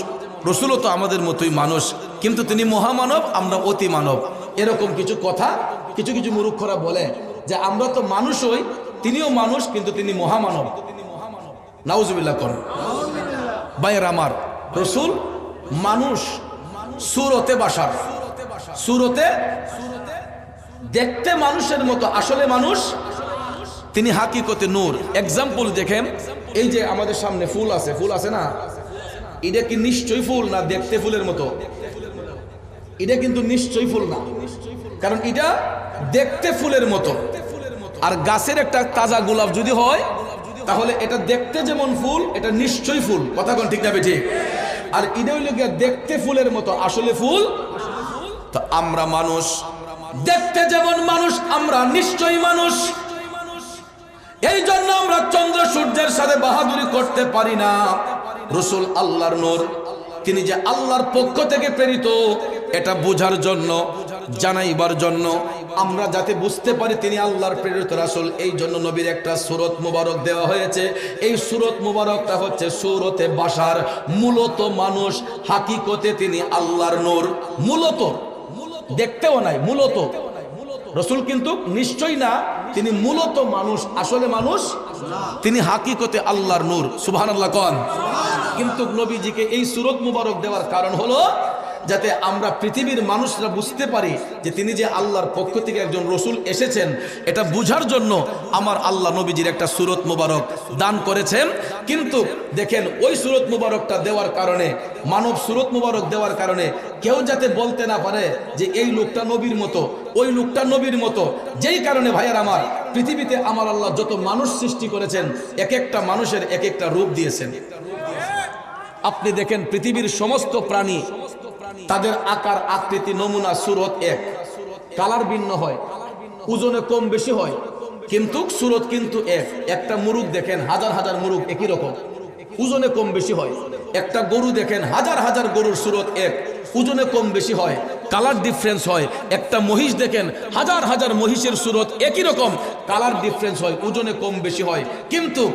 রসুলও তো আমাদের মতোই মানুষ, কিন্তু তিনি মহামানব, আমরা অতি মানব। এরকম কিছু কথা কিছু কিছু মূর্খরা বলে যে আমরা তো মানুষ হই, তিনিও মানুষ কিন্তু তিনি মহামানব। নাউজুবিল্লাহ করেন ভাইয়ের আমার, রসুল মানুষ, সুরতে বাসার, সুরতে দেখতে মানুষের মতো, আসলে মানুষ, তিনি হাকিকতে নূর। এক্সাম্পল দেখেন, এই যে আমাদের সামনে ফুল আছে, ফুল আছে না, এটা কি নিশ্চয়ই ফুল না দেখতে ফুলের মতো? এটা কিন্তু নিশ্চয়ই ফুল না, কারণ এটা দেখতে ফুলের মতো। আর গাছের একটা তাজা গোলাপ যদি হয়, তাহলে এটা দেখতে যেমন ফুল, এটা নিশ্চয়ই ফুল। কথা কোন ঠিক না ঠিক? আর এটা হইল গিয়া দেখতে ফুলের মতো, আসলে ফুল। তো আমরা মানুষ, দেখতে যেমন মানুষ, আমরা নিশ্চয়ই মানুষ। এই জন্য আমরা চন্দ্র সূর্যের সাথে বাহাদুরি করতে পারি না। রসুল আল্লাহর নূর, তিনি যে আল্লাহর পক্ষ থেকে প্রেরিত এটা বোঝার জন্য, জানাইবার জন্য, আমরা যাতে বুঝতে পারি তিনি আল্লাহর প্রেরিত রাসূল, এই জন্য নবীর একটা সূরত মুবারক দেওয়া হয়েছে। এই সূরত মুবারকটা হচ্ছে সূরতে বাশার। মূলত মানুষ, হাকিকতে তিনি আল্লাহর নূর। মূলত, দেখতেও নাই, মূলত রসুল কিন্তু নিশ্চয়ই না, তিনি মূলত মানুষ, আসলে মানুষ তিনি হাকিকতে আল্লাহর নূর। সুবহানাল্লাহ কোন। কিন্তু নবীজিকে এই সূরত মুবারক দেওয়ার কারণ হলো যাতে আমরা পৃথিবীর মানুষরা বুঝতে পারি যে তিনি যে আল্লাহর পক্ষ থেকে একজন রসুল এসেছেন, এটা বুঝার জন্য আমার আল্লাহ নবীজির একটা সূরত মুবারক দান করেছেন। কিন্তু দেখেন ওই সূরত মুবারকটা দেওয়ার কারণে, মানব সূরত মুবারক দেওয়ার কারণে কেউ যাতে বলতে না পারে যে এই লোকটা নবীর মতো, ওই লোকটা নবীর মতো। যেই কারণে ভাইয়ার আমার, পৃথিবীতে আমার আল্লাহ যত মানুষ সৃষ্টি করেছেন, এক একটা মানুষের এক একটা রূপ দিয়েছেন। আপনি দেখেন পৃথিবীর সমস্ত প্রাণী, তাদের আকার, আকৃতি, নমুনা, সুরত এক, কালার ভিন্ন হয়, ওজনে কম বেশি হয়, কিন্তু সুরত কিন্তু এক। একটা মুরুগ দেখেন, হাজার হাজার মুরুগ একই রকম, ওজনে কম বেশি হয়। একটা গরু দেখেন, হাজার হাজার গরুর সুরত এক, ওজনে কম বেশি হয়, কালার ডিফারেন্স হয়। একটা মহিষ দেখেন, হাজার হাজার মহিষের সুরত একই রকম, কালার ডিফারেন্স হয়, ওজনে কম বেশি হয়। কিন্তু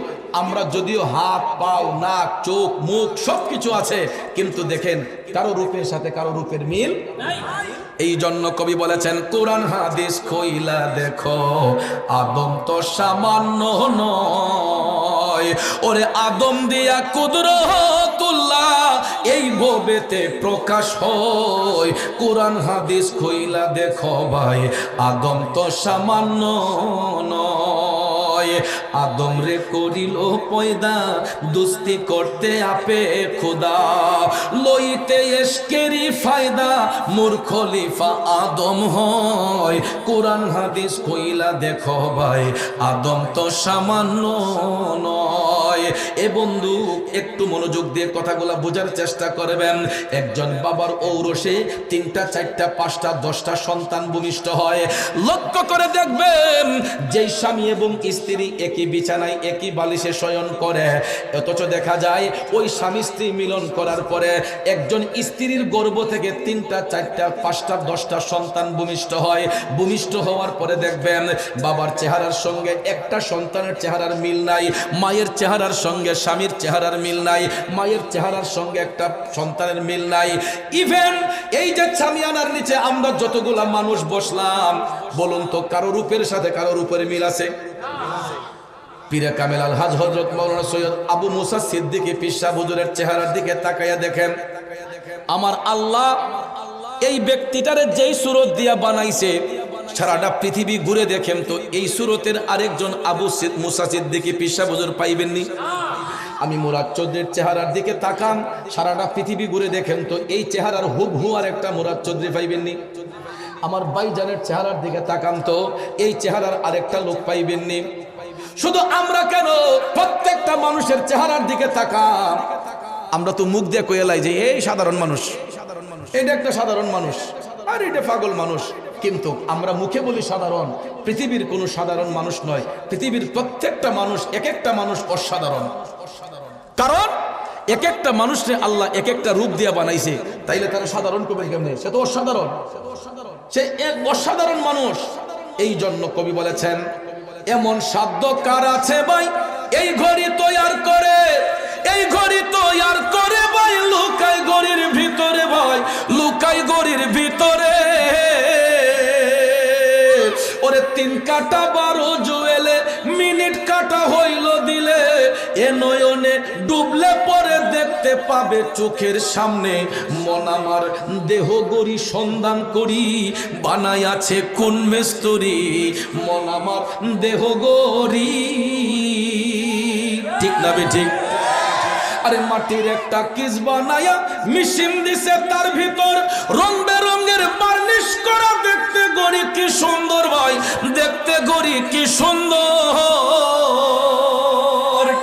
আমরা যদিও হাত, পাও, নাক, চোখ, মুখ সবকিছু আছে, কিন্তু দেখেন কারো রূপের সাথে কারো রূপের মিল। এই জন্য কবি বলেছেন, কোরআন হাদিস কইলা দেখো আদম তো সামান্য নয়, ওরে আদম দিয়া কুদরতুল্লাহ এই ভবেতে প্রকাশ হয়। কোরআন হাদিস কইলা দেখো ভাই আদম তো সামান্য নয়, আদম রে করিল পয়দা দুস্তি করতে আপে খুদা, লইতে এশকেরি ফায়দা মোর খলিফা আদম হয়। কোরআন হাদিস কইলা দেখো ভাই আদম তো সামান্য নয়। এ বন্ধু একটু মনোযোগ দিয়ে কথাগুলা বোঝার চেষ্টা করবেন। একজন বাবার ঔরসে 3টা 4টা 5টা 10টা সন্তান ভূমিষ্ঠ হয়। লক্ষ্য করে দেখবেন যেই স্বামী এবং স্ত্রী একই বিছানায় একই বালিশে শয়ন করে, অথচ দেখা যায় ওই স্বামী স্ত্রী মিলন করার পরে একজন স্ত্রীর গর্ভ থেকে 3টা 4টা 5টা 10টা সন্তান ভূমিষ্ঠ হয়। ভূমিষ্ঠ হওয়ার পরে দেখবেন বাবার চেহারার সঙ্গে একটা সন্তানের চেহারার মিল নাই, মায়ের চেহারার সঙ্গে স্বামীর চেহারার মিল নাই, মায়ের চেহারার সঙ্গে একটা সন্তানের মিল নাই। ইভেন এই যে ছামিয়ানার নিচে আমরা যতগুলা মানুষ বসলাম, বলুন তো কারো রূপের সাথে কারো রূপের মিল আছে? পীরে কামেল আলহাজ হযরত মাওলানা সৈয়দ আবু মুসা সিদ্দিকী পীর সাহেব হুজুরের চেহারার দিকে তাকাইয়া দেখেন, আমার আল্লাহ এই ব্যক্তিটারে যেই সুরত দিয়া বানাইছে, সারাটা পৃথিবী ঘুরে দেখেন তো এই সুরতের আরেকজন আবু মুসা সিদ্দিকী পীর সাহেব হুজুর পাইবেননি। আমি মুরাদ চৌধুরীর চেহারার দিকে তাকান, সারাটা পৃথিবী ঘুরে দেখেন তো এই চেহারার হুবহু আর একটা মুরাদ চৌধুরী পাইবেননি। আমার ভাইজানের চেহারার দিকে তাকান তো এই চেহারার আরেকটা লোক পাইবেননি। শুধু আমরা কেন প্রত্যেকটা মানুষের চেহারার দিকে তাকান, আমরা তো মুখ দিয়ে কইলাই যে এই সাধারণ মানুষ, এটা একটা সাধারণ মানুষ, আর এটা পাগল মানুষ, কিন্তু আমরা মুখে বলি সাধারণ। পৃথিবীর কোনো সাধারণ মানুষ নয়, পৃথিবীর প্রত্যেকটা মানুষ, এক একটা মানুষ অসাধারণ। কারণ এক একটা মানুষকে আল্লাহ এক একটা রূপ দিয়ে বানাইছে, তাইলে তারা সাধারণ কবে কেমনে? সে তো অসাধারণ, সে এক অসাধারণ মানুষ। এই জন্য কবি বলেছেন, এমন সাধ্য কার আছে ভাই এই ঘড়ি তৈয়ার করে, এই ঘড়ি তৈয়ার করে ভাই লুকাই গড়ির ভিতরে, ভাই লুকাই গড়ির ভিতরে। ওরে 3 কাটা 12 জুয়েলে মিনিট কাটা হইল দিলে, এ নয়নে ডুবলে পরে দেখতে পাবে চোখের সামনে। মন আমার দেহ গড়ি সন্ধান করি বানাই আছে কোন মিস্তুরি, মন আমার দেহ গড়ি। ঠিক না বে ঠিক? আরে মাটির একটা কিস বানায়া মিশিন দিছে তার ভিতর, রং বেরঙের বার্নিশ করা, দেখতে গড়ি কি সুন্দর ভাই, দেখতে গড়ি কি সুন্দর।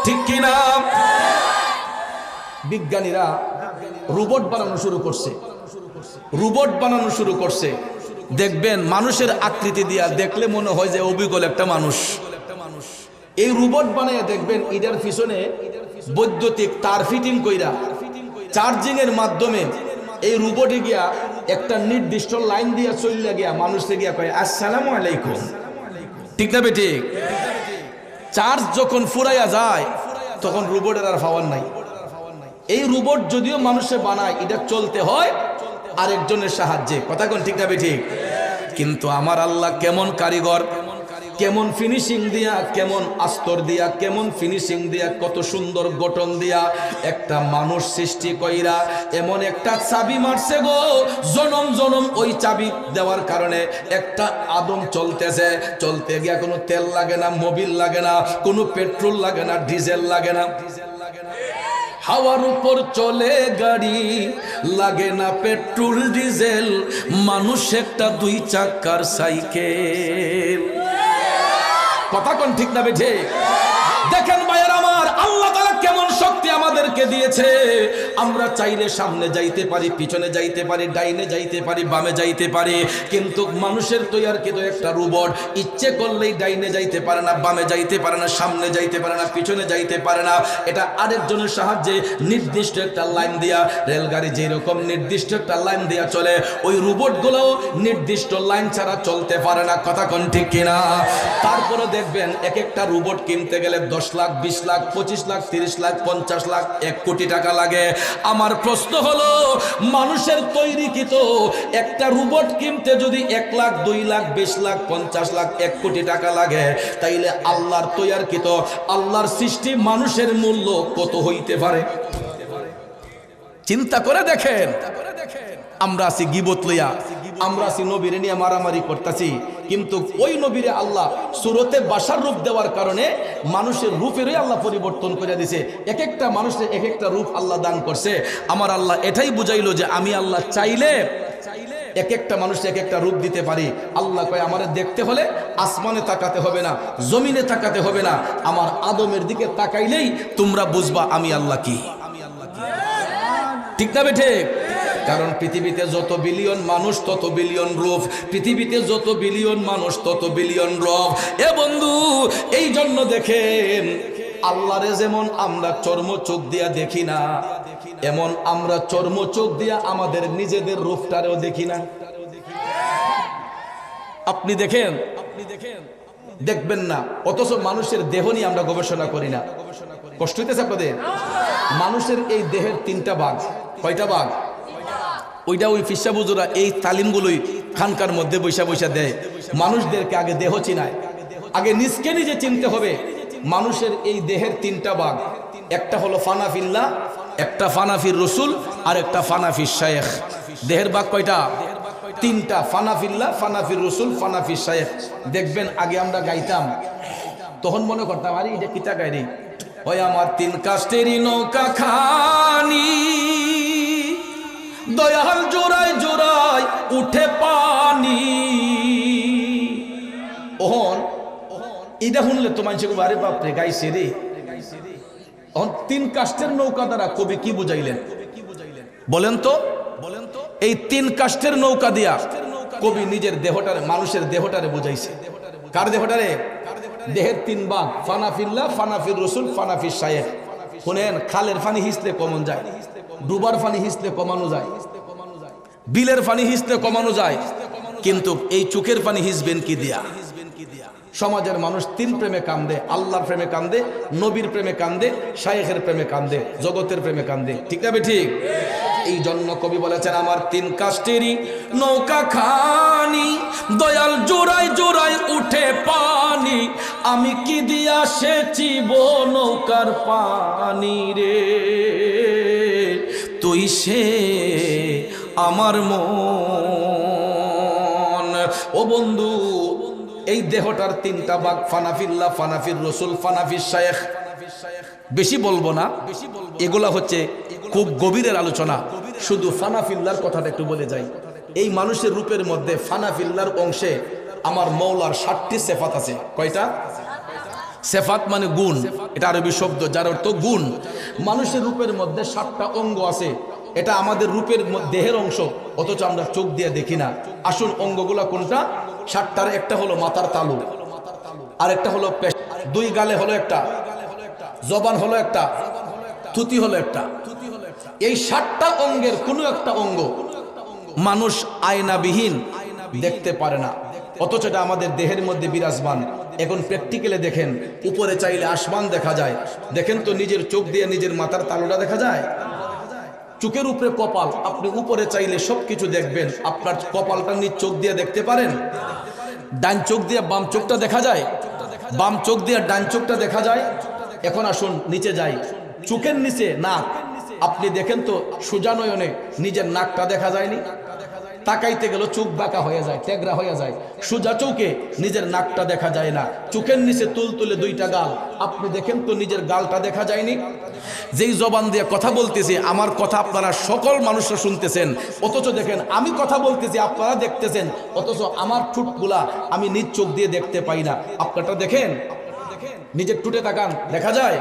ঠিক কিনা? বিজ্ঞানীরা রোবট বানানো শুরু করছে, রোবট বানানো শুরু করছে। দেখবেন মানুষের আকৃতি দিয়া দেখলে মনে হয় যে অবিকল একটা মানুষ। এই রোবট বানিয়ে দেখবেন এটার পিছনে বৈদ্যুতিক তার ফিটিং কইরা চার্জিং এর মাধ্যমে এই রোবটে গিয়া একটা নির্দিষ্ট লাইন দিয়া চলে গিয়া মানুষে গিয়া কয় আসসালামু আলাইকুম। ঠিক না বেটি? চার্জ যখন ফুরাইয়া যায় তখন রোবটের আর পাওয়ার নাই। এই রোবট যদিও মানুষে বানায়, এটা চলতে হয় আরেকজনের সাহায্যে। কথা কোন ঠিক না বেটি? কিন্তু আমার আল্লাহ কেমন কারিগর, কেমন ফিনিশিং দিয়া, কেমন আস্তর দিয়া, কেমন ফিনিশিং দিয়া, কত সুন্দর গঠন দিয়া একটা মানুষ সৃষ্টি কইরা এমন একটা চাবি মারছে গো, জনম জনম ওই চাবি দেওয়ার কারণে একটা আদম চলতেছে। চলতে গিয়া কোনো তেল লাগে না, মোবিল লাগে না, কোনো পেট্রোল লাগে না, ডিজেল লাগে না, হাওয়ার উপর চলে গাড়ি, লাগে না পেট্রোল ডিজেল, মানুষ একটা 2 চাকার সাইকেল। কথা কোন ঠিক না বেঠে? দেখেন ভাইয়ের আমার, আল্লাহ তাআলা কেমন শক্তি আমাদেরকে দিয়েছে। আমরা চাইলে সামনে যাইতে পারি, পিছনে যাইতে পারি, ডাইনে যাইতে পারি, বামে যাইতে পারি, কিন্তু মানুষের তৈয়ারকৃত একটা রোবট ইচ্ছে করলেই ডাইনে যাইতে পারে না, বামে যাইতে পারে না, সামনে যাইতে পারে না, পিছনে যাইতে পারে না। এটা আরেকজনের সাহায্যে নির্দিষ্ট একটা লাইন দিয়া, রেলগাড়ি যেরকম নির্দিষ্ট একটা লাইন দিয়া চলে, ওই রোবটগুলোও নির্দিষ্ট লাইন ছাড়া চলতে পারে না। কথা কোন ঠিক কিনা? তারপরে দেখবেন এক একটা রোবট কিনতে গেলে 10 লাখ, 20 লাখ, 25 লাখ, 30 লাখ, 50 লাখ, 1 কোটি টাকা লাগে। আমার প্রশ্ন হলো, মানুষের তৈরিকৃত একটা রোবট কিনতে যদি 1 লাখ, 2 লাখ, 20 লাখ, 50 লাখ, 1 কোটি টাকা লাগে, তাইলে আল্লাহর তৈয়ারকৃত, আল্লাহর সৃষ্টি মানুষের মূল্য কত হইতে পারে? চিন্তা করে দেখেন। আমরা আছি গীবত লইয়া, আমরা আছি নবীরে নিয়ে মারামারি করতেছি, কিন্তু ওই নবীরে আল্লাহ সুরতে বাসার রূপ দেওয়ার কারণে মানুষের রূপেরই আল্লাহ পরিবর্তন করে দিয়েছে। এক একটা মানুষের এক একটা রূপ আল্লাহ দান করছে। আমার আল্লাহ এটাই বুঝাইলো যে আমি আল্লাহ চাইলে এক একটা মানুষকে এক একটা রূপ দিতে পারি। আল্লাহ কয় আমারে দেখতে হলে আসমানে তাকাতে হবে না, জমিনে তাকাতে হবে না, আমার আদমের দিকে তাকাইলেই তোমরা বুঝবা আমি আল্লাহ কি। ঠিক না বেঠে? কারণ পৃথিবীতে যত বিলিয়ন মানুষ তত বিলিয়ন রূপ, পৃথিবীতে যত বিলিয়ন মানুষ তত বিলিয়ন রূপ। এ বন্ধু, এই জন্য দেখেন আল্লাহরে যেমন আমরা চর্ম চোখ দিয়া দেখি না, এমন আমরা চর্ম চোখ দিয়া আমাদের নিজেদের রূপটারেও দেখি না। আপনি দেখেন, দেখবেন না, অথচ মানুষের দেহ নিয়ে আমরা গবেষণা করি না। কষ্ট হইতেছে আপনাদের? মানুষের এই দেহের 3টা ভাগ। কয়টা ভাগ? ওইটা ওই ফিসা বুজুরা এই তালিমগুলোই খানকার মধ্যে বৈশা বৈশা দেয় মানুষদেরকে। আগে দেহ চিনায়, আগে নিজকে নিজে চিনতে হবে। মানুষের এই দেহের 3টা ভাগ, একটা হলো ফানাফিল্লাহ, একটা ফানাফির রসুল, আর একটা ফানাফির শায়েখ। দেহের ভাগ কয়টা? 3টা। ফানাফিল্লাহ, ফানাফির রসুল, ফানাফির শায়েখ। দেখবেন আগে আমরা গাইতাম, তখন মনে করতাম আরে এটা কিতা গাই রে, ওই আমার 3 কাষ্টেরই নৌকা খানি, দয়াল জোড়ায় জোড়ায় উঠে পানি। ওহন এটা শুনলে তো মানুষ আরে বাপরে গাইছে রে। 3 কাষ্টের নৌকা দ্বারা কবি কি বুঝাইলেন বলেন তো? এই 3 কাষ্টের নৌকা দিয়া কবি নিজের দেহটারে, মানুষের দেহটারে বুঝাইছে। কার দেহটারে? দেহের 3 ভাগ, ফানাফিল্লাহ, ফানাফির রসুল, ফানাফির শায়েখ। শুনেন, খালের পানি হিসলে কমন যায়, ডুবার পানি হিসলে কমানো যায়, বিলের পানি হিসলে কমানো যায়, কিন্তু এই চোখের পানি হিসবেন কি দিয়া? সমাজের মানুষ 3 প্রেমে কান্দে, আল্লাহর প্রেমে কান্দে, নবীর প্রেমে কান্দে, শায়েখের প্রেমে কান্দে, জগতের প্রেমে কান্দে। ঠিক না ঠিক? এই জন্য কবি বলেছেন আমার 3 কাষ্টেরই নৌকা খানি, দয়াল জোড়ায় জোড়ায় উঠে পানি, আমি কি দিয়া সেচিব নৌকার পানি রে, তুই সে আমার মন। ও বন্ধু, এই দেহটার 3টা ভাগ, ফানাফিল্লাহ, ফানাফির রসুল, ফানাফির শায়েখ। বেশি বলবো না, এগুলা হচ্ছে খুব গভীরের আলোচনা। শুধু ফানাফিল্লার কথাটা একটু বলে যাই। এই মানুষের রূপের মধ্যে ফানাফিল্লার অংশে আমার মৌলার 7টি সেফাত আছে। কয়টা? সেফাত মানে গুণ, এটা আরবি শব্দ যার অর্থ গুণ। মানুষের রূপের মধ্যে 7টা অঙ্গ আছে। এটা আমাদের রূপের দেহের অংশ, অথচ আমরা চোখ দিয়ে দেখি না। আসুন অঙ্গগুলা কোনটা? 7টার একটা হলো মাথার তালু, আর একটা হলো 2 গালে হলো একটা, জবান হলো একটা, থুতি হলো একটা। এই 7টা অঙ্গের কোনো একটা অঙ্গ মানুষ আয়নাবিহীন দেখতে পারে না, অথচ এটা আমাদের দেহের মধ্যে বিরাজমান। এখন প্র্যাকটিক্যালে দেখেন, উপরে চাইলে আসমান দেখা যায়, দেখেন তো নিজের চোখ দিয়ে নিজের মাথার তালুটা দেখা যায়? চোখের উপরে কপাল, আপনি উপরে চাইলে সবকিছু দেখবেন, আপনার কপালটা নিজ চোখ দিয়ে দেখতে পারেন? ডান চোখ দিয়ে বাম চোখটা দেখা যায়, বাম চোখ দিয়ে ডান চোখটা দেখা যায়। এখন আসুন নিচে যাই, চোখের নিচে নাক, আপনি দেখেন তো সোজা নয়নে নিজের নাকটা দেখা যায়নি? তাকাইতে গেল চোখ বাঁকা হয়ে যায়, তেগরা হয়ে যায়। সোজা চোখে নিজের নাকটা দেখা যায় না। চোখের নিচে তুলতুলে 2টা গাল, আপনি দেখেন তো নিজের গালটা দেখা যায়নি? যেই জবান দিয়ে কথা বলতেছি, আমার কথা আপনারা সকল মানুষরা শুনতেছেন, অথচ দেখেন আমি কথা বলতেছি আপনারা দেখতেছেন, অথচ আমার ঠোঁটগুলা আমি নিজ চোখ দিয়ে দেখতে পাই না। আপনারটা দেখেন, নিজের ঠোঁটে তাকান, দেখা যায়?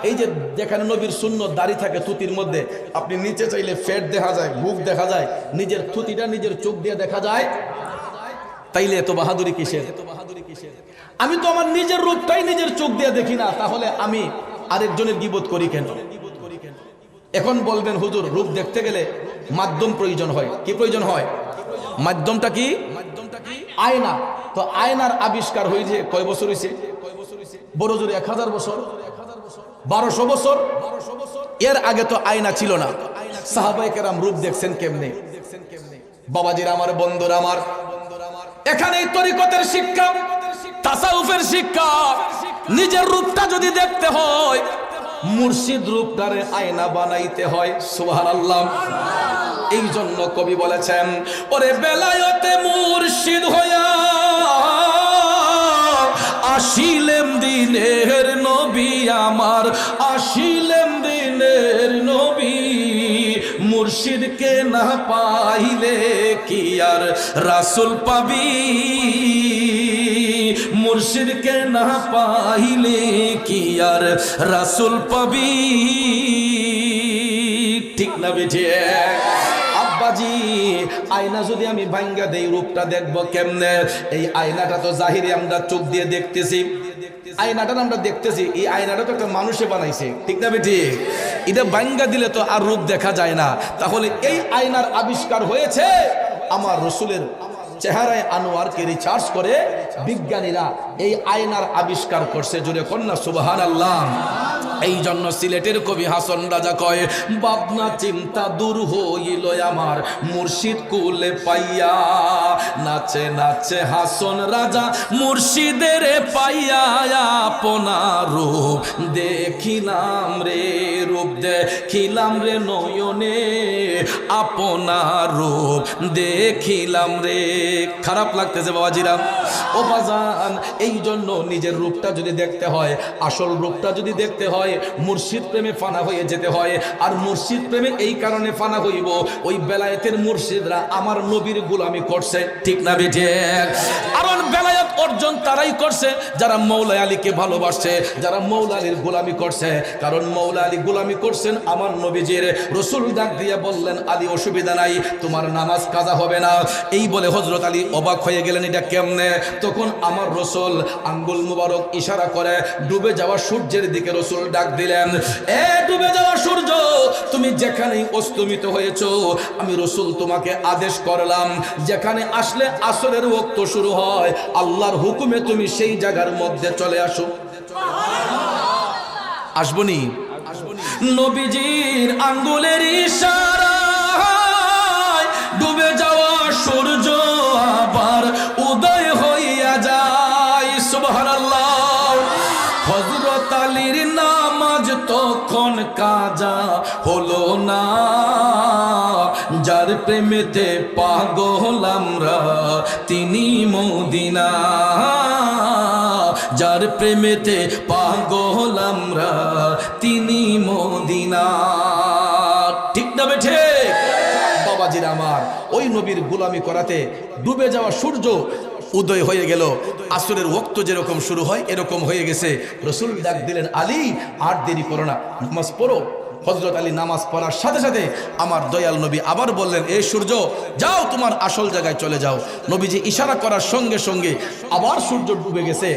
এই যে যেখানে নবীর সুন্নত দাড়ি থাকে থুতির মধ্যে, আপনি নিচে চাইলে ফ্যাট দেখা যায়, বুক দেখা যায়, নিজের থুতিটা নিজের চোখ দিয়ে দেখা যায়। তাইলে এত বাহাদুরি কিসের? আমি তো আমার নিজের রূপটাই নিজের চোখ দিয়ে দেখি না, তাহলে আমি আরেকজনের গীবত করি কেন? এখন বলবেন হুজুর, রূপ দেখতে গেলে মাধ্যম প্রয়োজন হয়। কি প্রয়োজন হয়? মাধ্যমটা কি? আয়না। তো আয়নার আবিষ্কার হয়েছে কয় বছর হয়েছে? বড় জোরে 1000 বছর, 1200 বছর। এর আগে তো আয়না ছিল না। সাহাবায়ে কেরাম রূপ দেখছেন কেমনে? বাবাজিরা আমার, বন্ধুরা আমার, এখানে তরিকতের শিক্ষা, তাসাউফের শিক্ষা। নিজের রূপটা যদি দেখতে হয়, মুর্শিদ রূপটারে আয়না বানাইতে হয়। সুবহানাল্লাহ। এই জন্য কবি বলেছেন, ওরে বেলায়েতে মুর্শিদ হইয়া আসিলেন দিনের নবী আমার, আসিলেন দিনের নবী। মুর্শিদকে না পাইলে কি আর রাসূল পাবি? মুর্শিদকে না পাইলে কি আর রাসূল পাবি? ঠিক না বেঠিক? আব্বাজি, আয়না যদি আমি ভাঙ্গা দেই, রূপটা দেখবো কেমনে? এই আয়নাটা তো জাহিরি আমরা চোখ দিয়ে দেখতেছি, আয়নাটা আমরা দেখতেছি, এই আয়নাটা তো একটা মানুষে বানাইছে, ঠিক না বেঠিক? এটা ভাঙ্গা দিলে তো আর রূপ দেখা যায় না। তাহলে এই আয়নার আবিষ্কার হয়েছে আমার রসুলের চেহারায় আনোয়ারকে রিচার্জ করে বিজ্ঞানীরা এই আয়নার আবিষ্কার করছে। জোরে কন্যা সুবহানাল্লাহ। এই জন্য সিলেটের কবি হাসন রাজা কয়, ভাবনা চিন্তা দূর হইল আমার মুর্শিদ কুলে পাইয়া। নাচে নাচে হাসন রাজা মুর্শিদের পাইয়া, আপনার রূপ দেখিলাম রে, রূপ দেখিলাম রে নয়নে, আপনার রূপ দেখিলাম রে। খারাপ লাগতেছে বাবাজিরা, ও বাজান। এই জন্য নিজের রূপটা যদি দেখতে হয়, আসল রূপটা যদি দেখতে হয়, মুর্শিদ প্রেমে ফানা হয়ে যেতে হয়। আর মুর্শিদ প্রেমে এই কারণে ফানা হইব, ওই বেলায়েতের মুর্শিদরা আমার নবীর গোলামি করছে, ঠিক না বেঠিক? কারণ বেলায়েত অর্জন তারাই করছে যারা মৌলা আলীকে ভালোবাসছে, যারা মৌলা আলীর গোলামি করছে। কারণ মৌলা আলী গোলামি করছেন আমার নবীজির। রসুল ডাক দিয়ে বললেন, আলী অসুবিধা নাই, তোমার নামাজ কাজা হবে না। এই বলে হযরত আলী অবাক হয়ে গেলেন, এটা কেমনে? তখন আমার রসুল আঙ্গুল মুবারক ইশারা করে ডুবে যাওয়া সূর্যের দিকে রসুল ডাক দিলেন, এ ডুবে যাওয়া সূর্য, তুমি যেখানেই অস্তমিত হয়েছো, আমি রসুল তোমাকে আদেশ করলাম, যেখানে আসলে আসরের ওয়াক্ত শুরু হয়, আল্লাহর হুকুমে তুমি সেই জায়গার মধ্যে চলে আসো। আসবনি? নবীজির আঙ্গুলের ইশারায় ডুবে যাওয়া সূর্য আবার উদয় হইয়া যায়। সুবহানাল্লাহ। হযরত আলীর নামাজ তখন কাজা হলো না, যার প্রেমেতে পাগল আমরা তিনি মদিনা, যার প্রেমেতে পাগল আমরা তিনি মদিনা। ঠিক না বেঠে? বাবাজির আমার, ওই নবীর গোলামি করাতে ডুবে যাওয়া সূর্য উদয় হয়ে গেল, আসরের ওয়াক্ত যেরকম শুরু হয় এরকম হয়ে গেছে। রসুল ডাক দিলেন, আলী আর দেরি করো না, নামাজ পড়ো। হযরত আলী নামাজ পড়ার সাথে সাথে আমার দয়াল নবী আবার বললেন, এই সূর্য যাও তোমার আসল জায়গায় চলে যাও। নবীজি ইশারা করার সঙ্গে সঙ্গে আবার সূর্য ডুবে গেছে।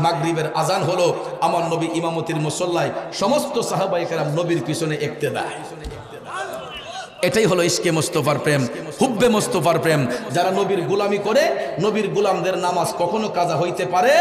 মাগরিবের আজান হলো। আমার নবী ইমামতির মুসল্লায়, সমস্ত সাহাবায়ে কেরাম নবীর পিছনে ইক্তেদা। এটাই হলো ইশকে মুস্তাফার প্রেম, হুব্বে মুস্তাফার প্রেম। যারা নবীর গোলামি করে, নবীর গোলামদের নামাজ কখনো কাজা হইতে পারে